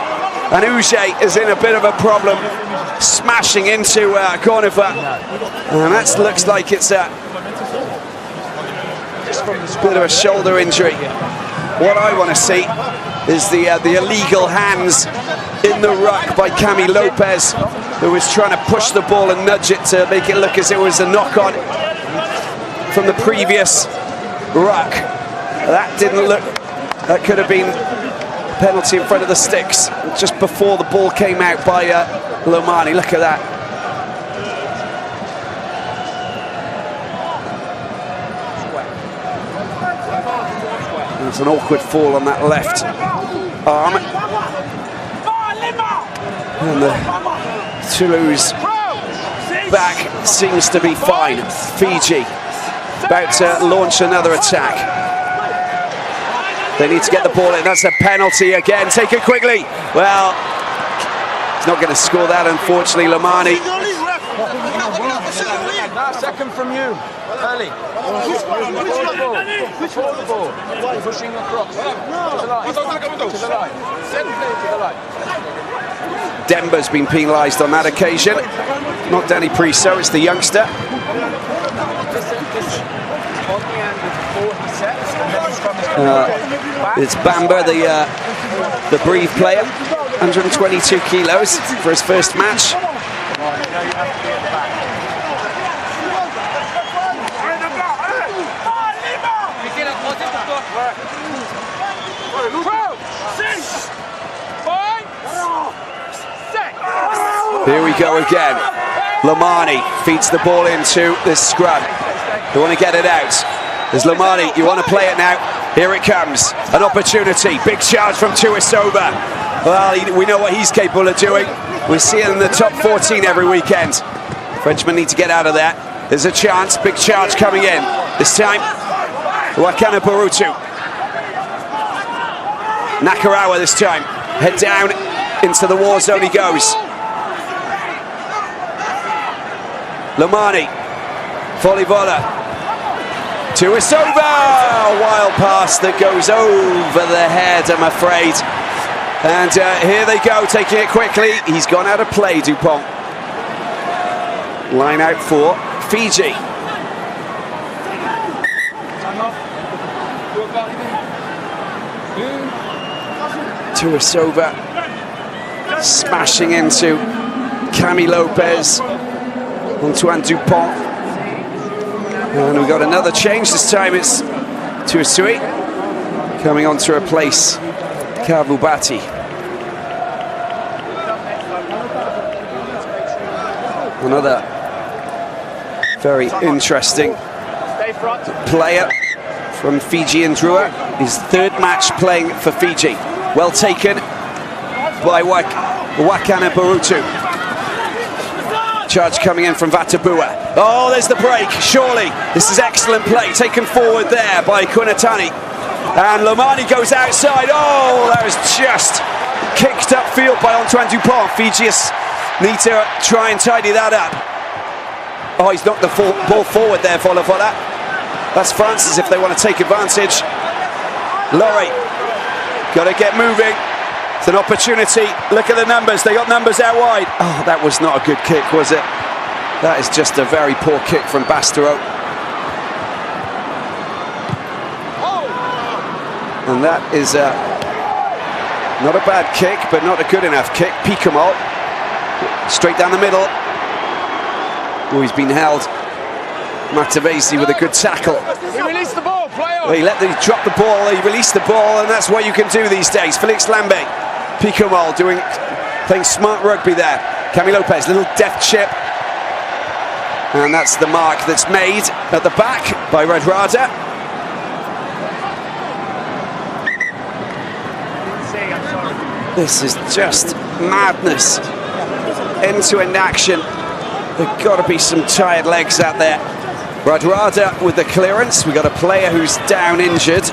And Uge is in a bit of a problem, smashing into Goneva. And that looks like it's a bit of a shoulder injury. What I want to see is the illegal hands in the ruck by Cami Lopez, who was trying to push the ball and nudge it to make it look as it was a knock-on from the previous ruck. That didn't look, that could have been a penalty in front of the sticks just before the ball came out by Lomani. Look at that. It's an awkward fall on that left arm. And the Toulouse back seems to be fine. Fiji about to launch another attack. They need to get the ball in. That's a penalty again. Take it quickly. Well, he's not going to score that, unfortunately, Lomani. Second from you, early. Before the ball. Pushing across. To the line. To the line. Send play to the line. Demba's been penalised on that occasion. Not Danny Priso, it's the youngster. It's Bamba, the Breathe player. 122 kilos for his first match. Here we go again. Lomani feeds the ball into this scrum. They want to get it out. There's Lomani, you want to play it now. Here it comes, an opportunity. Big charge from Tuisova. Well, we know what he's capable of doing. We see it in the top 14 every weekend. Frenchmen need to get out of that. There's a chance, big charge coming in. This time, Wakana Barutu. Nakarawa this time. Head down, into the war zone he goes. Lomani, Volivola. Tuisova, a wild pass that goes over the head, I'm afraid. And here they go, taking it quickly. He's gone out of play, Dupont. Line out for Fiji. Tuisova smashing into Cami Lopez. Antoine Dupont. And we've got another change. This time it's Tuisui coming on to replace KAIVITI. Another very interesting player from Fiji and Drua. His third match playing for Fiji. Well taken by Wakana Barutu. Charge coming in from Vatabua. Oh, there's the break, surely. This is excellent play, taken forward there by Kunatani. And Lomani goes outside. Oh, that was just kicked upfield by Antoine Dupont. Fijians need to try and tidy that up. Oh, he's knocked the ball forward there, Volivola. That's France's if they want to take advantage. Laurie, got to get moving. It's an opportunity. Look at the numbers. They got numbers out wide. Oh, that was not a good kick, was it? That is just a very poor kick from Bastero. And that is not a bad kick, but not a good enough kick. Picamol, straight down the middle. Oh, he's been held. Matavesi with a good tackle. He released the ball, play on. Well, he dropped the ball, he released the ball, and that's what you can do these days. Felix Lambe, Picamol playing smart rugby there. Cami Lopez, little deft chip. And that's the mark that's made at the back by Radrada. This is just madness. End-to-end action. There've got to be some tired legs out there. Radrada with the clearance. We've got a player who's down injured.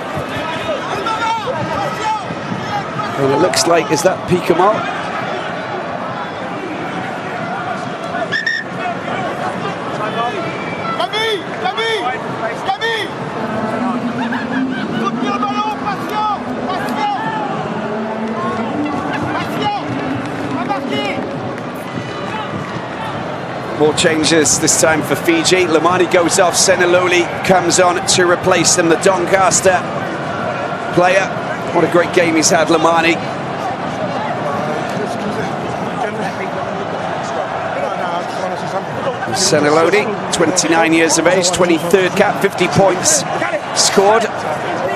And it looks like, is that Picamol? More changes this time for Fiji. Lomani goes off, Seneloli comes on to replace them, the Doncaster player. What a great game he's had, Lomani. Seneloli, 29 years of age, 23rd cap, 50 points scored.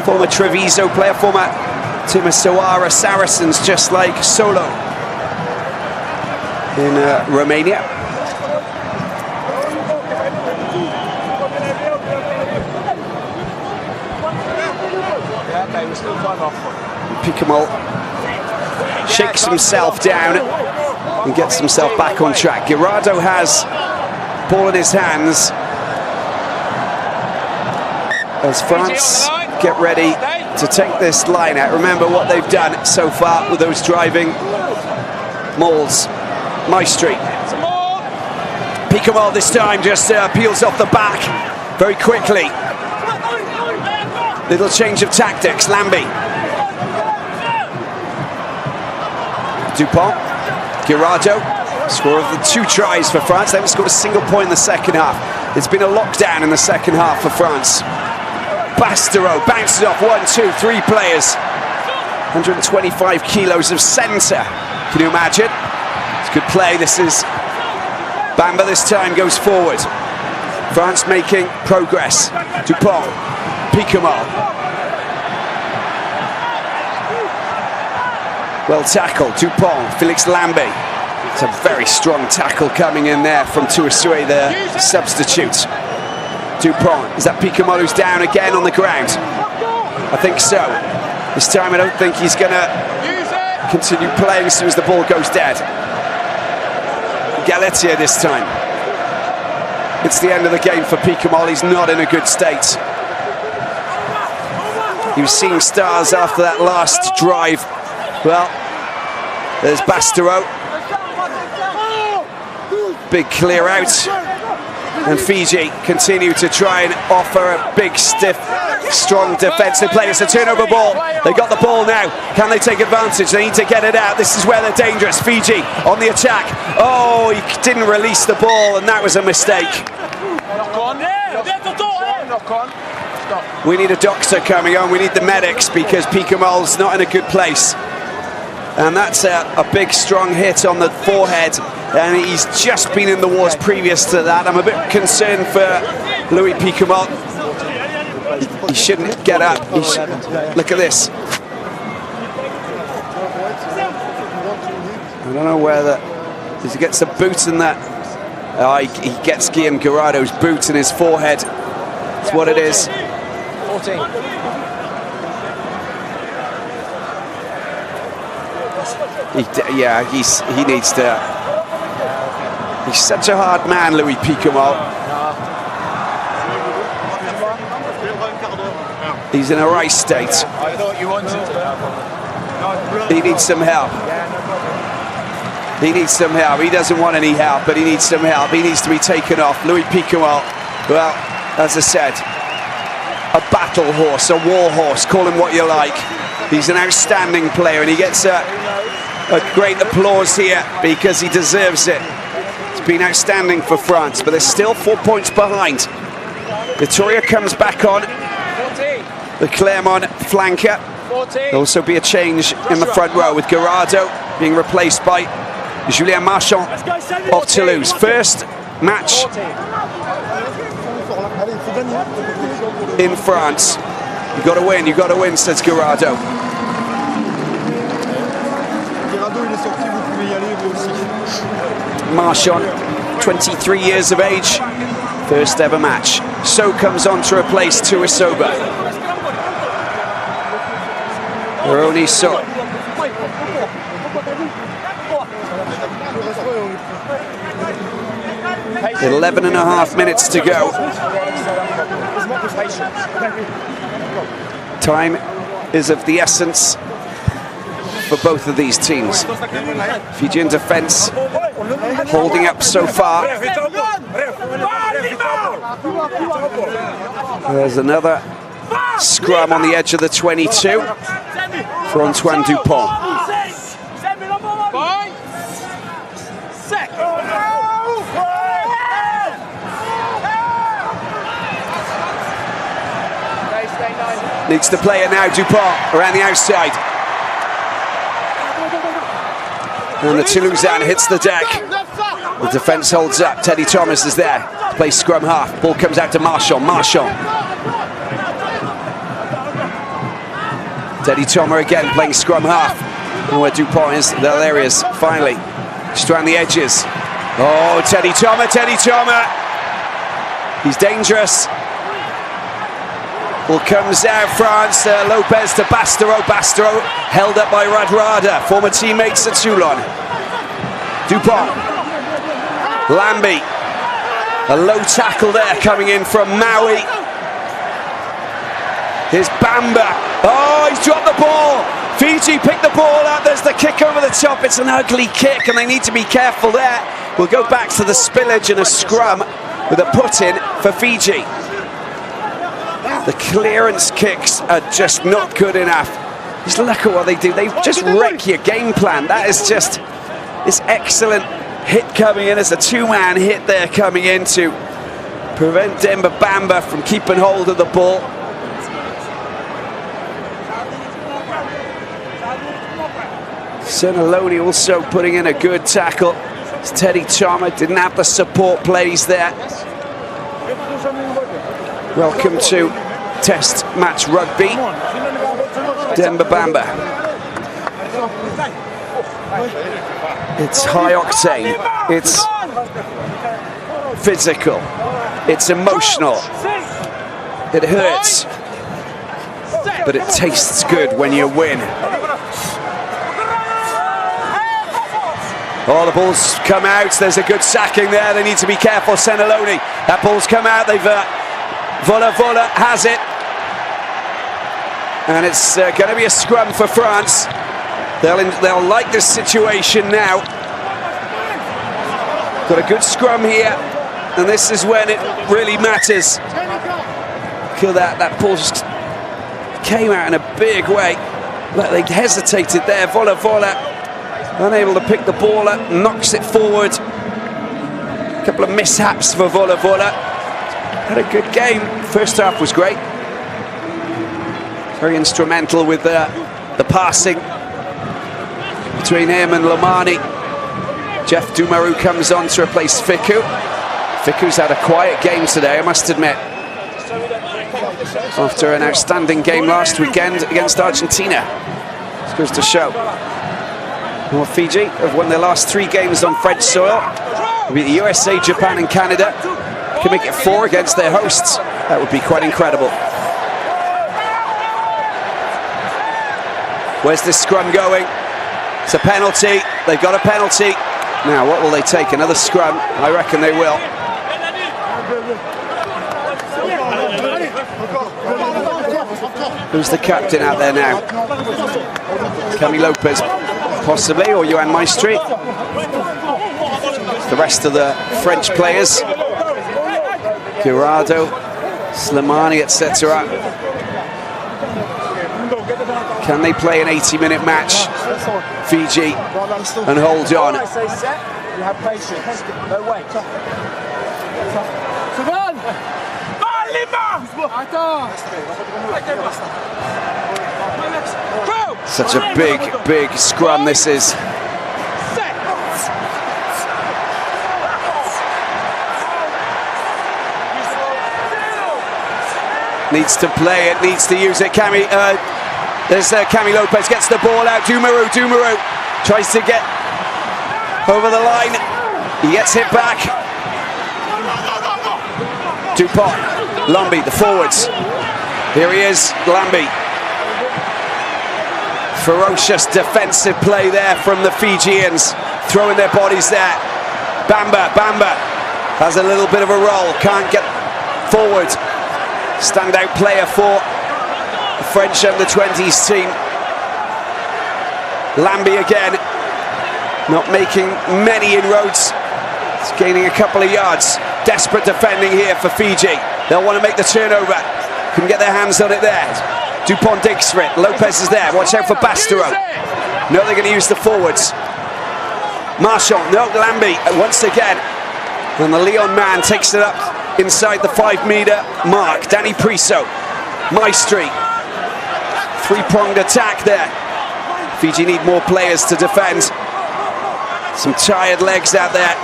Former Treviso player, former Timisoara Saracens, just like Solo in Romania. Picamol shakes himself down and gets himself back on track. Guirado has ball in his hands as France get ready to take this line out. Remember what they've done so far with those driving mauls. Maestri. Picamol this time just peels off the back very quickly. Little change of tactics, Lambe. Dupont, Guirado, score of the 2 tries for France. They haven't scored a single point in the second half. It's been a lockdown in the second half for France. Bastero bounces off 1, 2, 3 players. 125 kilos of centre. Can you imagine? It's a good play. This is Bamba this time goes forward. France making progress. Dupont, Picamol. Well tackled, Dupont, Felix Lambe. It's a very strong tackle coming in there from Tuisui, the substitute. Dupont, is that Picamol who's down again on the ground? I think so. This time I don't think he's gonna continue playing as soon as the ball goes dead. Galatia this time. It's the end of the game for Picamol. He's not in a good state. He was seeing stars after that last drive. Well, there's Bastereau. Big clear out. And Fiji continue to try and offer a big, stiff, strong defensive play. It's a turnover ball. They got the ball now. Can they take advantage? They need to get it out. This is where they're dangerous. Fiji on the attack. Oh, he didn't release the ball, and that was a mistake. We need a doctor coming on. We need the medics because Picamol's not in a good place. And that's a big, strong hit on the forehead. And he's just been in the wars previous to that. I'm a bit concerned for Louis Picamol. He shouldn't get up. Look at this. I don't know whether he gets a boot in that. Oh, he gets Guillaume Guirado's boot in his forehead. That's what it is. 14. He needs to. He's such a hard man, Louis Picamol. He's in a right state. I thought you wanted to. He needs some help. He needs some help. He doesn't want any help, but he needs some help. He needs to be taken off. Louis Picamol, well, as I said, a battle horse, a war horse, call him what you like. He's an outstanding player, and he gets a great applause here because he deserves it. It's been outstanding for France, but they're still 4 points behind. Vittoria comes back on. The Clermont flanker. There'll also be a change in the front row with Guirado being replaced by Julien Marchand of Toulouse. First match in France. You got to win, says Guirado. Marchand, 23 years of age, first ever match. So comes on to replace Tuisoba. Roni So. 11.5 minutes to go. Time is of the essence for both of these teams. Fijian defense holding up so far. There's another scrum on the edge of the 22 for Antoine Dupont. Needs to play it now, Dupont around the outside. And the Toulousain hits the deck. The defence holds up. Teddy Thomas is there. Plays scrum half. Ball comes out to Marchand. Teddy Thomas again playing scrum half. And where Dupont is, there he is, finally. Just around the edges. Oh, Teddy Thomas. He's dangerous. Ball comes out, France. Lopez to Bastereau. Bastereau held up by Radrada, former teammates at Toulon. Dupont. Lambie. A low tackle there coming in from Maui. Here's Bamba. Oh, he's dropped the ball. Fiji picked the ball up. There's the kick over the top. It's an ugly kick, and they need to be careful there. We'll go back to the spillage and a scrum with a put-in for Fiji. The clearance kicks are just not good enough. Just look at what they do. They just wreck your game plan. That is just this excellent hit coming in. As a two-man hit there coming in to prevent Demba Bamba from keeping hold of the ball. Senaloni also putting in a good tackle. Teddy Thomas didn't have the support plays there. Welcome to Test Match Rugby. Demba Bamba. It's high octane. It's physical. It's emotional. It hurts. But it tastes good when you win. Oh, the ball's come out. There's a good sacking there. They need to be careful. Seneloni. That ball's come out. They've Vola has it, and it's going to be a scrum for France. They'll like this situation now. Got a good scrum here, and this is when it really matters. Look at that ball just came out in a big way, but they hesitated there. Vola unable to pick the ball up, knocks it forward. A couple of mishaps for Vola. Had a good game. First half was great. Very instrumental with the passing between him and Lamani. Jeff Doumarou comes on to replace Fickou. Ficcou's had a quiet game today, I must admit, after an outstanding game last weekend against Argentina. This goes to show. Well, Fiji have won their last 3 games on French soil. It'll be the USA, Japan and Canada. Can make it 4 against their hosts. That would be quite incredible. Where's this scrum going? It's a penalty. They've got a penalty. Now, what will they take? Another scrum? I reckon they will. Who's the captain out there now? Cami Lopez, possibly, or Yoann Maestri. The rest of the French players. Guirado, Slimani, etc. Can they play an 80-minute match, Fiji, and hold on? Such a big scrum this is. Needs to play it, needs to use it. There's Cami Lopez, gets the ball out. Doumarou tries to get over the line. He gets hit back. Dupont, Lambi, the forwards. Here he is, Lambi. Ferocious defensive play there from the Fijians, throwing their bodies there. Bamba has a little bit of a roll, can't get forward. Standout player for the French under-20s team. Lambi again, not making many inroads. It's gaining a couple of yards. Desperate defending here for Fiji. They'll want to make the turnover. Couldn't get their hands on it there. Dupont digs for it. Lopez is there. Watch out for Bastareaud. No, they're going to use the forwards. Marchand, no, Lambi once again. And the Lyon man takes it up inside the 5-meter mark. Danny Priso, Maestri. 3-pronged attack there. Fiji need more players to defend. Some tired legs out there.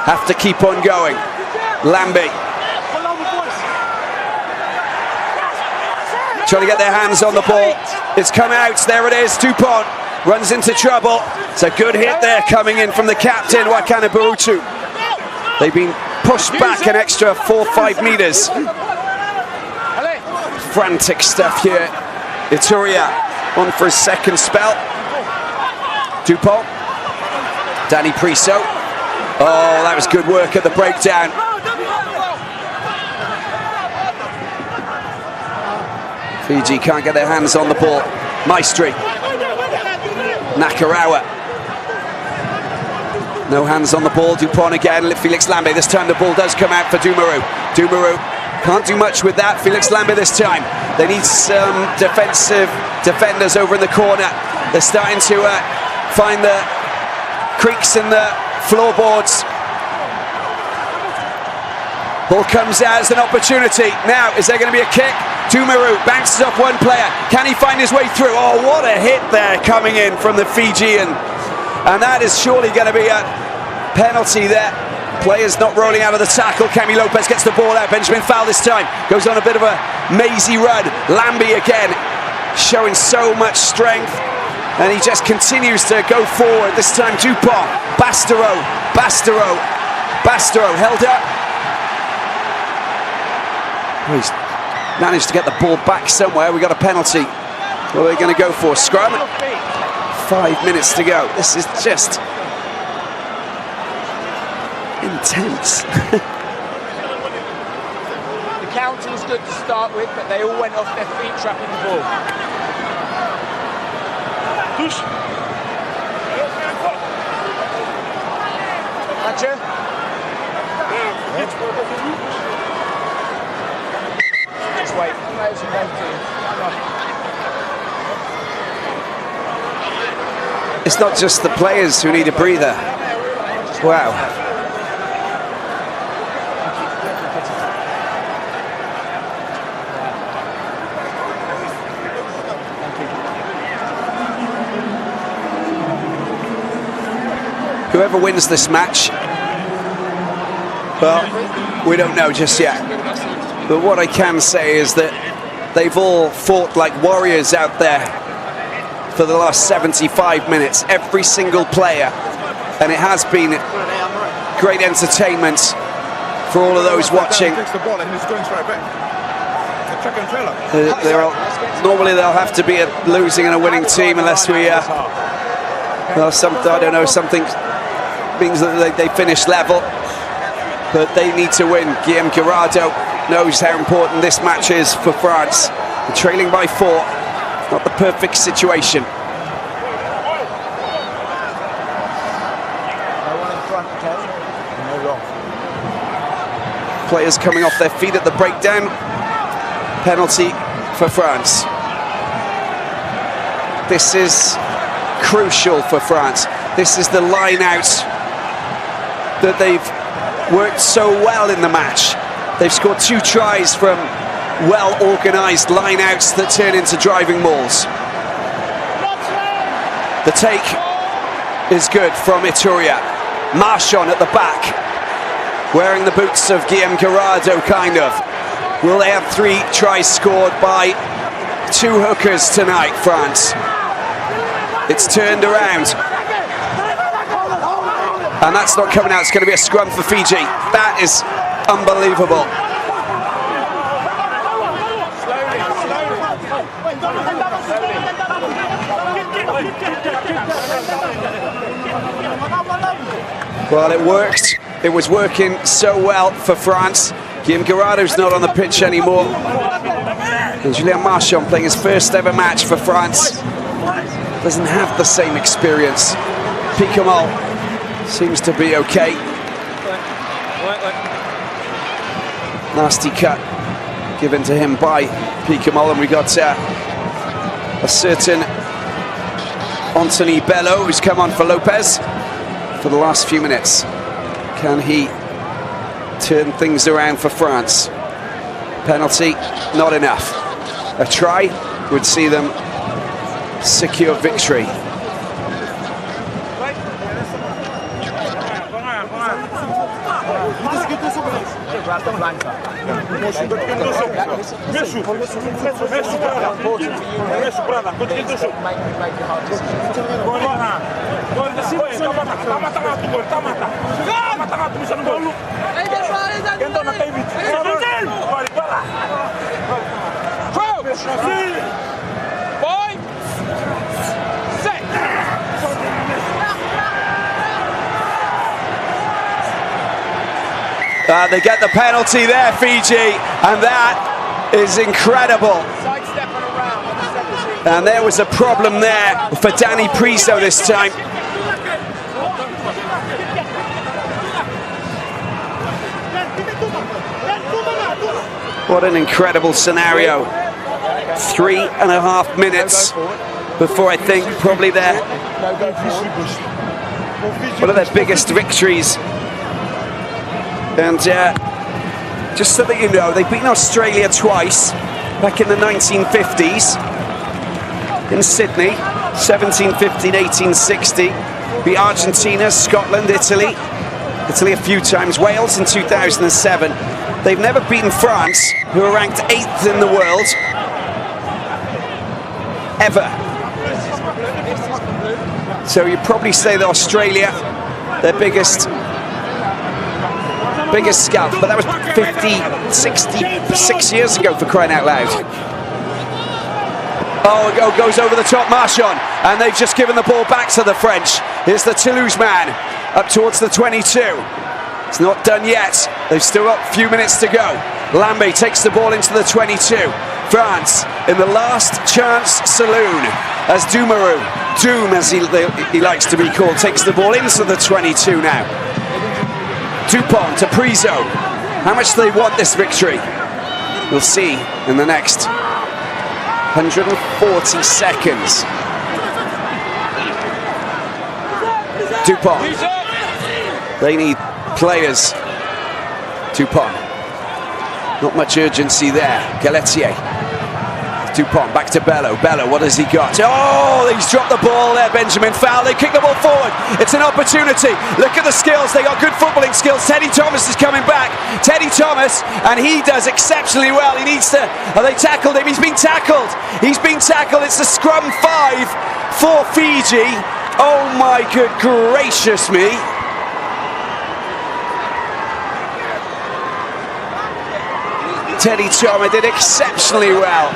Have to keep on going. Lambi. Trying to get their hands on the ball. It's come out. There it is. Dupont runs into trouble. It's a good hit there coming in from the captain, Wakana Barutu. They've been pushed back an extra 4-5 meters. Frantic stuff here. Ituria on for his second spell. Dupont. Danny Priso. Oh, that was good work at the breakdown. Fiji can't get their hands on the ball. Maestri. Nakarawa. No hands on the ball. Dupont again. Felix Lambi. This time the ball does come out for Doumarou. Doumarou can't do much with that. Felix Lambi this time. They need some defensive defenders over in the corner. They're starting to find the creaks in the floorboards. Ball comes out as an opportunity. Now, is there going to be a kick? Doumarou bounces off one player. Can he find his way through? Oh, what a hit there coming in from the Fijian. And that is surely going to be a penalty there. Players not rolling out of the tackle. Cami Lopez gets the ball out. Benjamin Fowl this time. Goes on a bit of a mazy run. Lambi again, showing so much strength. And he just continues to go forward. This time Dupont. Bastareaud held up. Oh, he's managed to get the ball back somewhere. We got a penalty. What are they going to go for? Scrum? 5 minutes to go. This is just intense. The counting is good to start with, but they all went off their feet trapping the ball. Gotcha. Just wait. It's not just the players who need a breather. Wow. Whoever wins this match, well, we don't know just yet. But what I can say is that they've all fought like warriors out there for the last 75 minutes, every single player. And it has been great entertainment for all of those watching. Normally they'll have to be a losing and a winning team unless we, well, I don't know, something means that they finish level. But they need to win. Guillaume Guirado knows how important this match is for France. They're trailing by 4, not the perfect situation. Players coming off their feet at the breakdown. Penalty for France. This is crucial for France. This is the line out that they've worked so well in the match. They've scored 2 tries from well-organised line-outs that turn into driving mauls. The take is good from Ituria. Marchand at the back, wearing the boots of Guillaume Guirado, kind of. Will they have 3 tries scored by 2 hookers tonight, France? It's turned around. And that's not coming out. It's going to be a scrum for Fiji. That is unbelievable. Well, it worked. It was working so well for France. Guillaume Guirado's not on the pitch anymore. And Julien Marchand playing his first ever match for France. Doesn't have the same experience. Picamal seems to be okay. Nasty cut given to him by Picamal, and we got a certain Anthony Bello who's come on for Lopez for the last few minutes. Can he turn things around for France? Penalty, not enough. A try would see them secure victory. They get the penalty there, Fiji, and that is incredible. And there was a problem there for Danny Priso this time. What an incredible scenario. 3.5 minutes before, I think, probably one of their biggest victories. And just so that you know, they've beaten Australia twice, back in the 1950s, in Sydney, 1750 and 1860. Beat Argentina, Scotland, Italy a few times, Wales in 2007. They've never beaten France, who are ranked 8th in the world, ever. So you'd probably say that Australia, their biggest scalp, but that was 66 years ago, for crying out loud. Oh, it goes over the top, Marchand, and they've just given the ball back to the French. Here's the Toulouse man, up towards the 22. It's not done yet. They've still got a few minutes to go. Lambe takes the ball into the 22. France in the last chance saloon as Doumarou, Doom as he likes to be called, takes the ball into the 22 now. Dupont to Priso. How much do they want this victory? We'll see in the next 140 seconds. Dupont. They need players. Dupont. Not much urgency there. Galetier. Dupont back to Bello. Bello, what has he got? Oh, he's dropped the ball there. Benjamin foul. They kick the ball forward. It's an opportunity. Look at the skills. They got good footballing skills. Teddy Thomas is coming back. Teddy Thomas, and he does exceptionally well. He needs to. Oh, they tackled him. He's been tackled. He's been tackled. It's the scrum 5 for Fiji. Oh my good gracious me. Teddy Thomas did exceptionally well.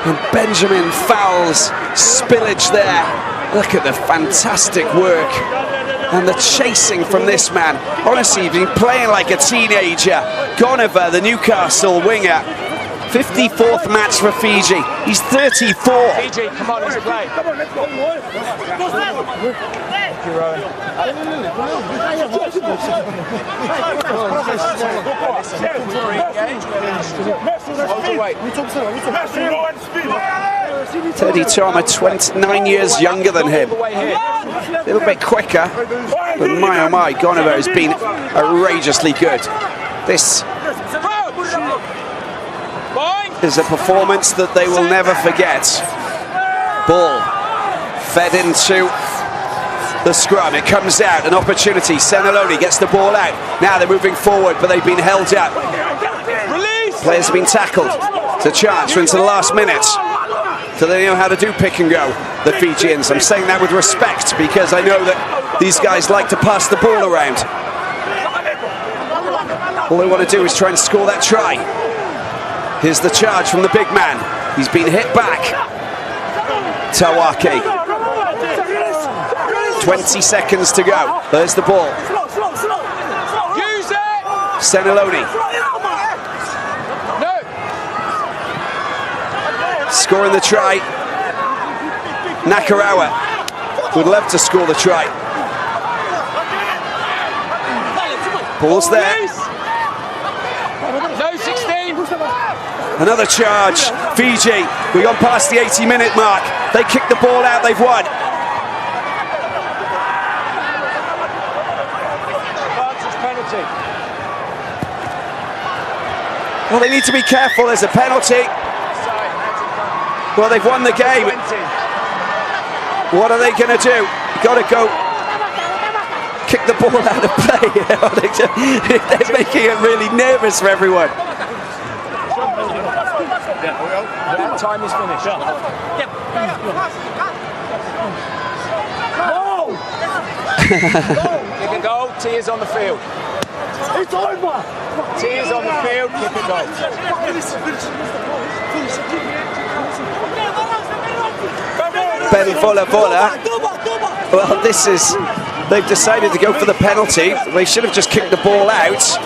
And Benjamin fouls spillage there. Look at the fantastic work and the chasing from this man. Honestly, he's been playing like a teenager. Gonover, the Newcastle winger, 54th match for Fiji. He's 34. Fiji, come on, let's play. Teddy Thomas, 29 years younger than him. A little bit quicker, but my oh my, Gonover has been outrageously good. This is a performance that they will never forget. Ball fed into the scrum. It comes out, an opportunity. Seneloni gets the ball out. Now they're moving forward, but they've been held up. Players have been tackled. It's a chance for into the last minute. So they know how to do pick and go, the Fijians. I'm saying that with respect because I know that these guys like to pass the ball around. All they want to do is try and score that try. Here's the charge from the big man. He's been hit back. Tawake. 20 seconds to go. There's the ball. Use it! Seneloni. No. Scoring the try. Nakarawa would love to score the try. Ball's there. No 16. Another charge. Fiji. We've gone past the 80-minute mark. They kick the ball out. They've won. Well, they need to be careful. There's a penalty. Well, they've won the game. What are they going to do? You've got to go kick the ball out of play. They're making it really nervous for everyone. That time is finished. Kick a goal, tears on the field. It's over! Tears on the field, kick a goal. Ben Vola. Well, this is... They've decided to go for the penalty. They should have just kicked the ball out.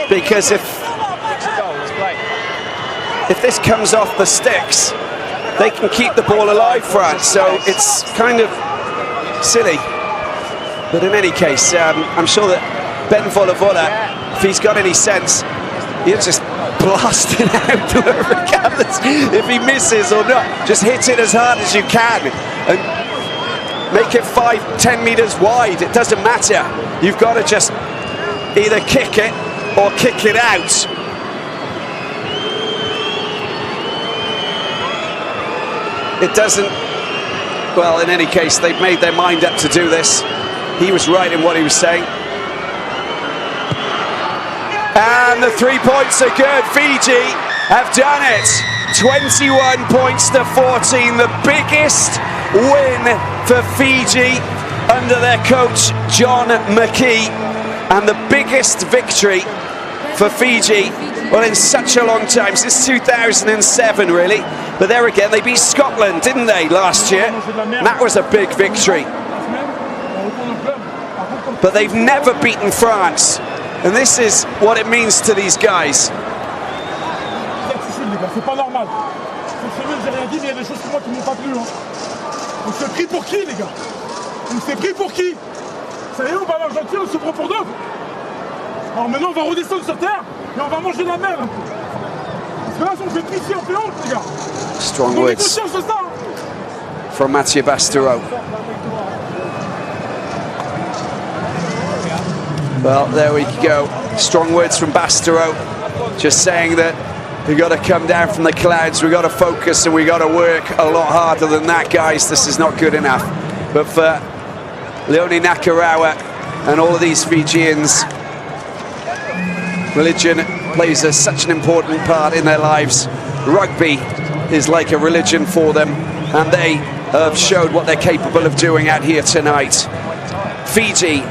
Because if this comes off the sticks, they can keep the ball alive, France. So it's kind of silly. But in any case, I'm sure that Ben Vola, if he's got any sense, he'll just blast it out regardless if he misses or not. Just hit it as hard as you can and make it 5-10 meters wide. It doesn't matter. You've got to just either kick it or kick it out. It doesn't... Well, in any case, they've made their mind up to do this. He was right in what he was saying. And the 3 points are good. Fiji have done it. 21 points to 14. The biggest win for Fiji under their coach, John McKee. And the biggest victory for Fiji, well, in such a long time, since 2007, really. But there again, they beat Scotland, didn't they, last year? And that was a big victory. but they've never beaten France. And this is what it means to these guys. C'est pas normal. Cette semaine, j'ai rien dit, mais il y a des choses pour moi qui m'ont pas plu. On s'est pris pour qui, les gars? On s'est pris pour qui? Ça y est, on va à l'Argentine, on se prend pour d'autres. Alors maintenant, on va redescendre sur terre et on va manger la mer. Parce que là, on fait pisser, on fait honte, les gars. Strong words from Mathieu Bastereau. Well, there we go. Strong words from Bastereau. Just saying that we've got to come down from the clouds, we've got to focus, and we've got to work a lot harder than that, guys. This is not good enough. But for Leone Nakarawa and all of these Fijians, religion plays such an important part in their lives. Rugby is like a religion for them, and they have showed what they're capable of doing out here tonight. Fiji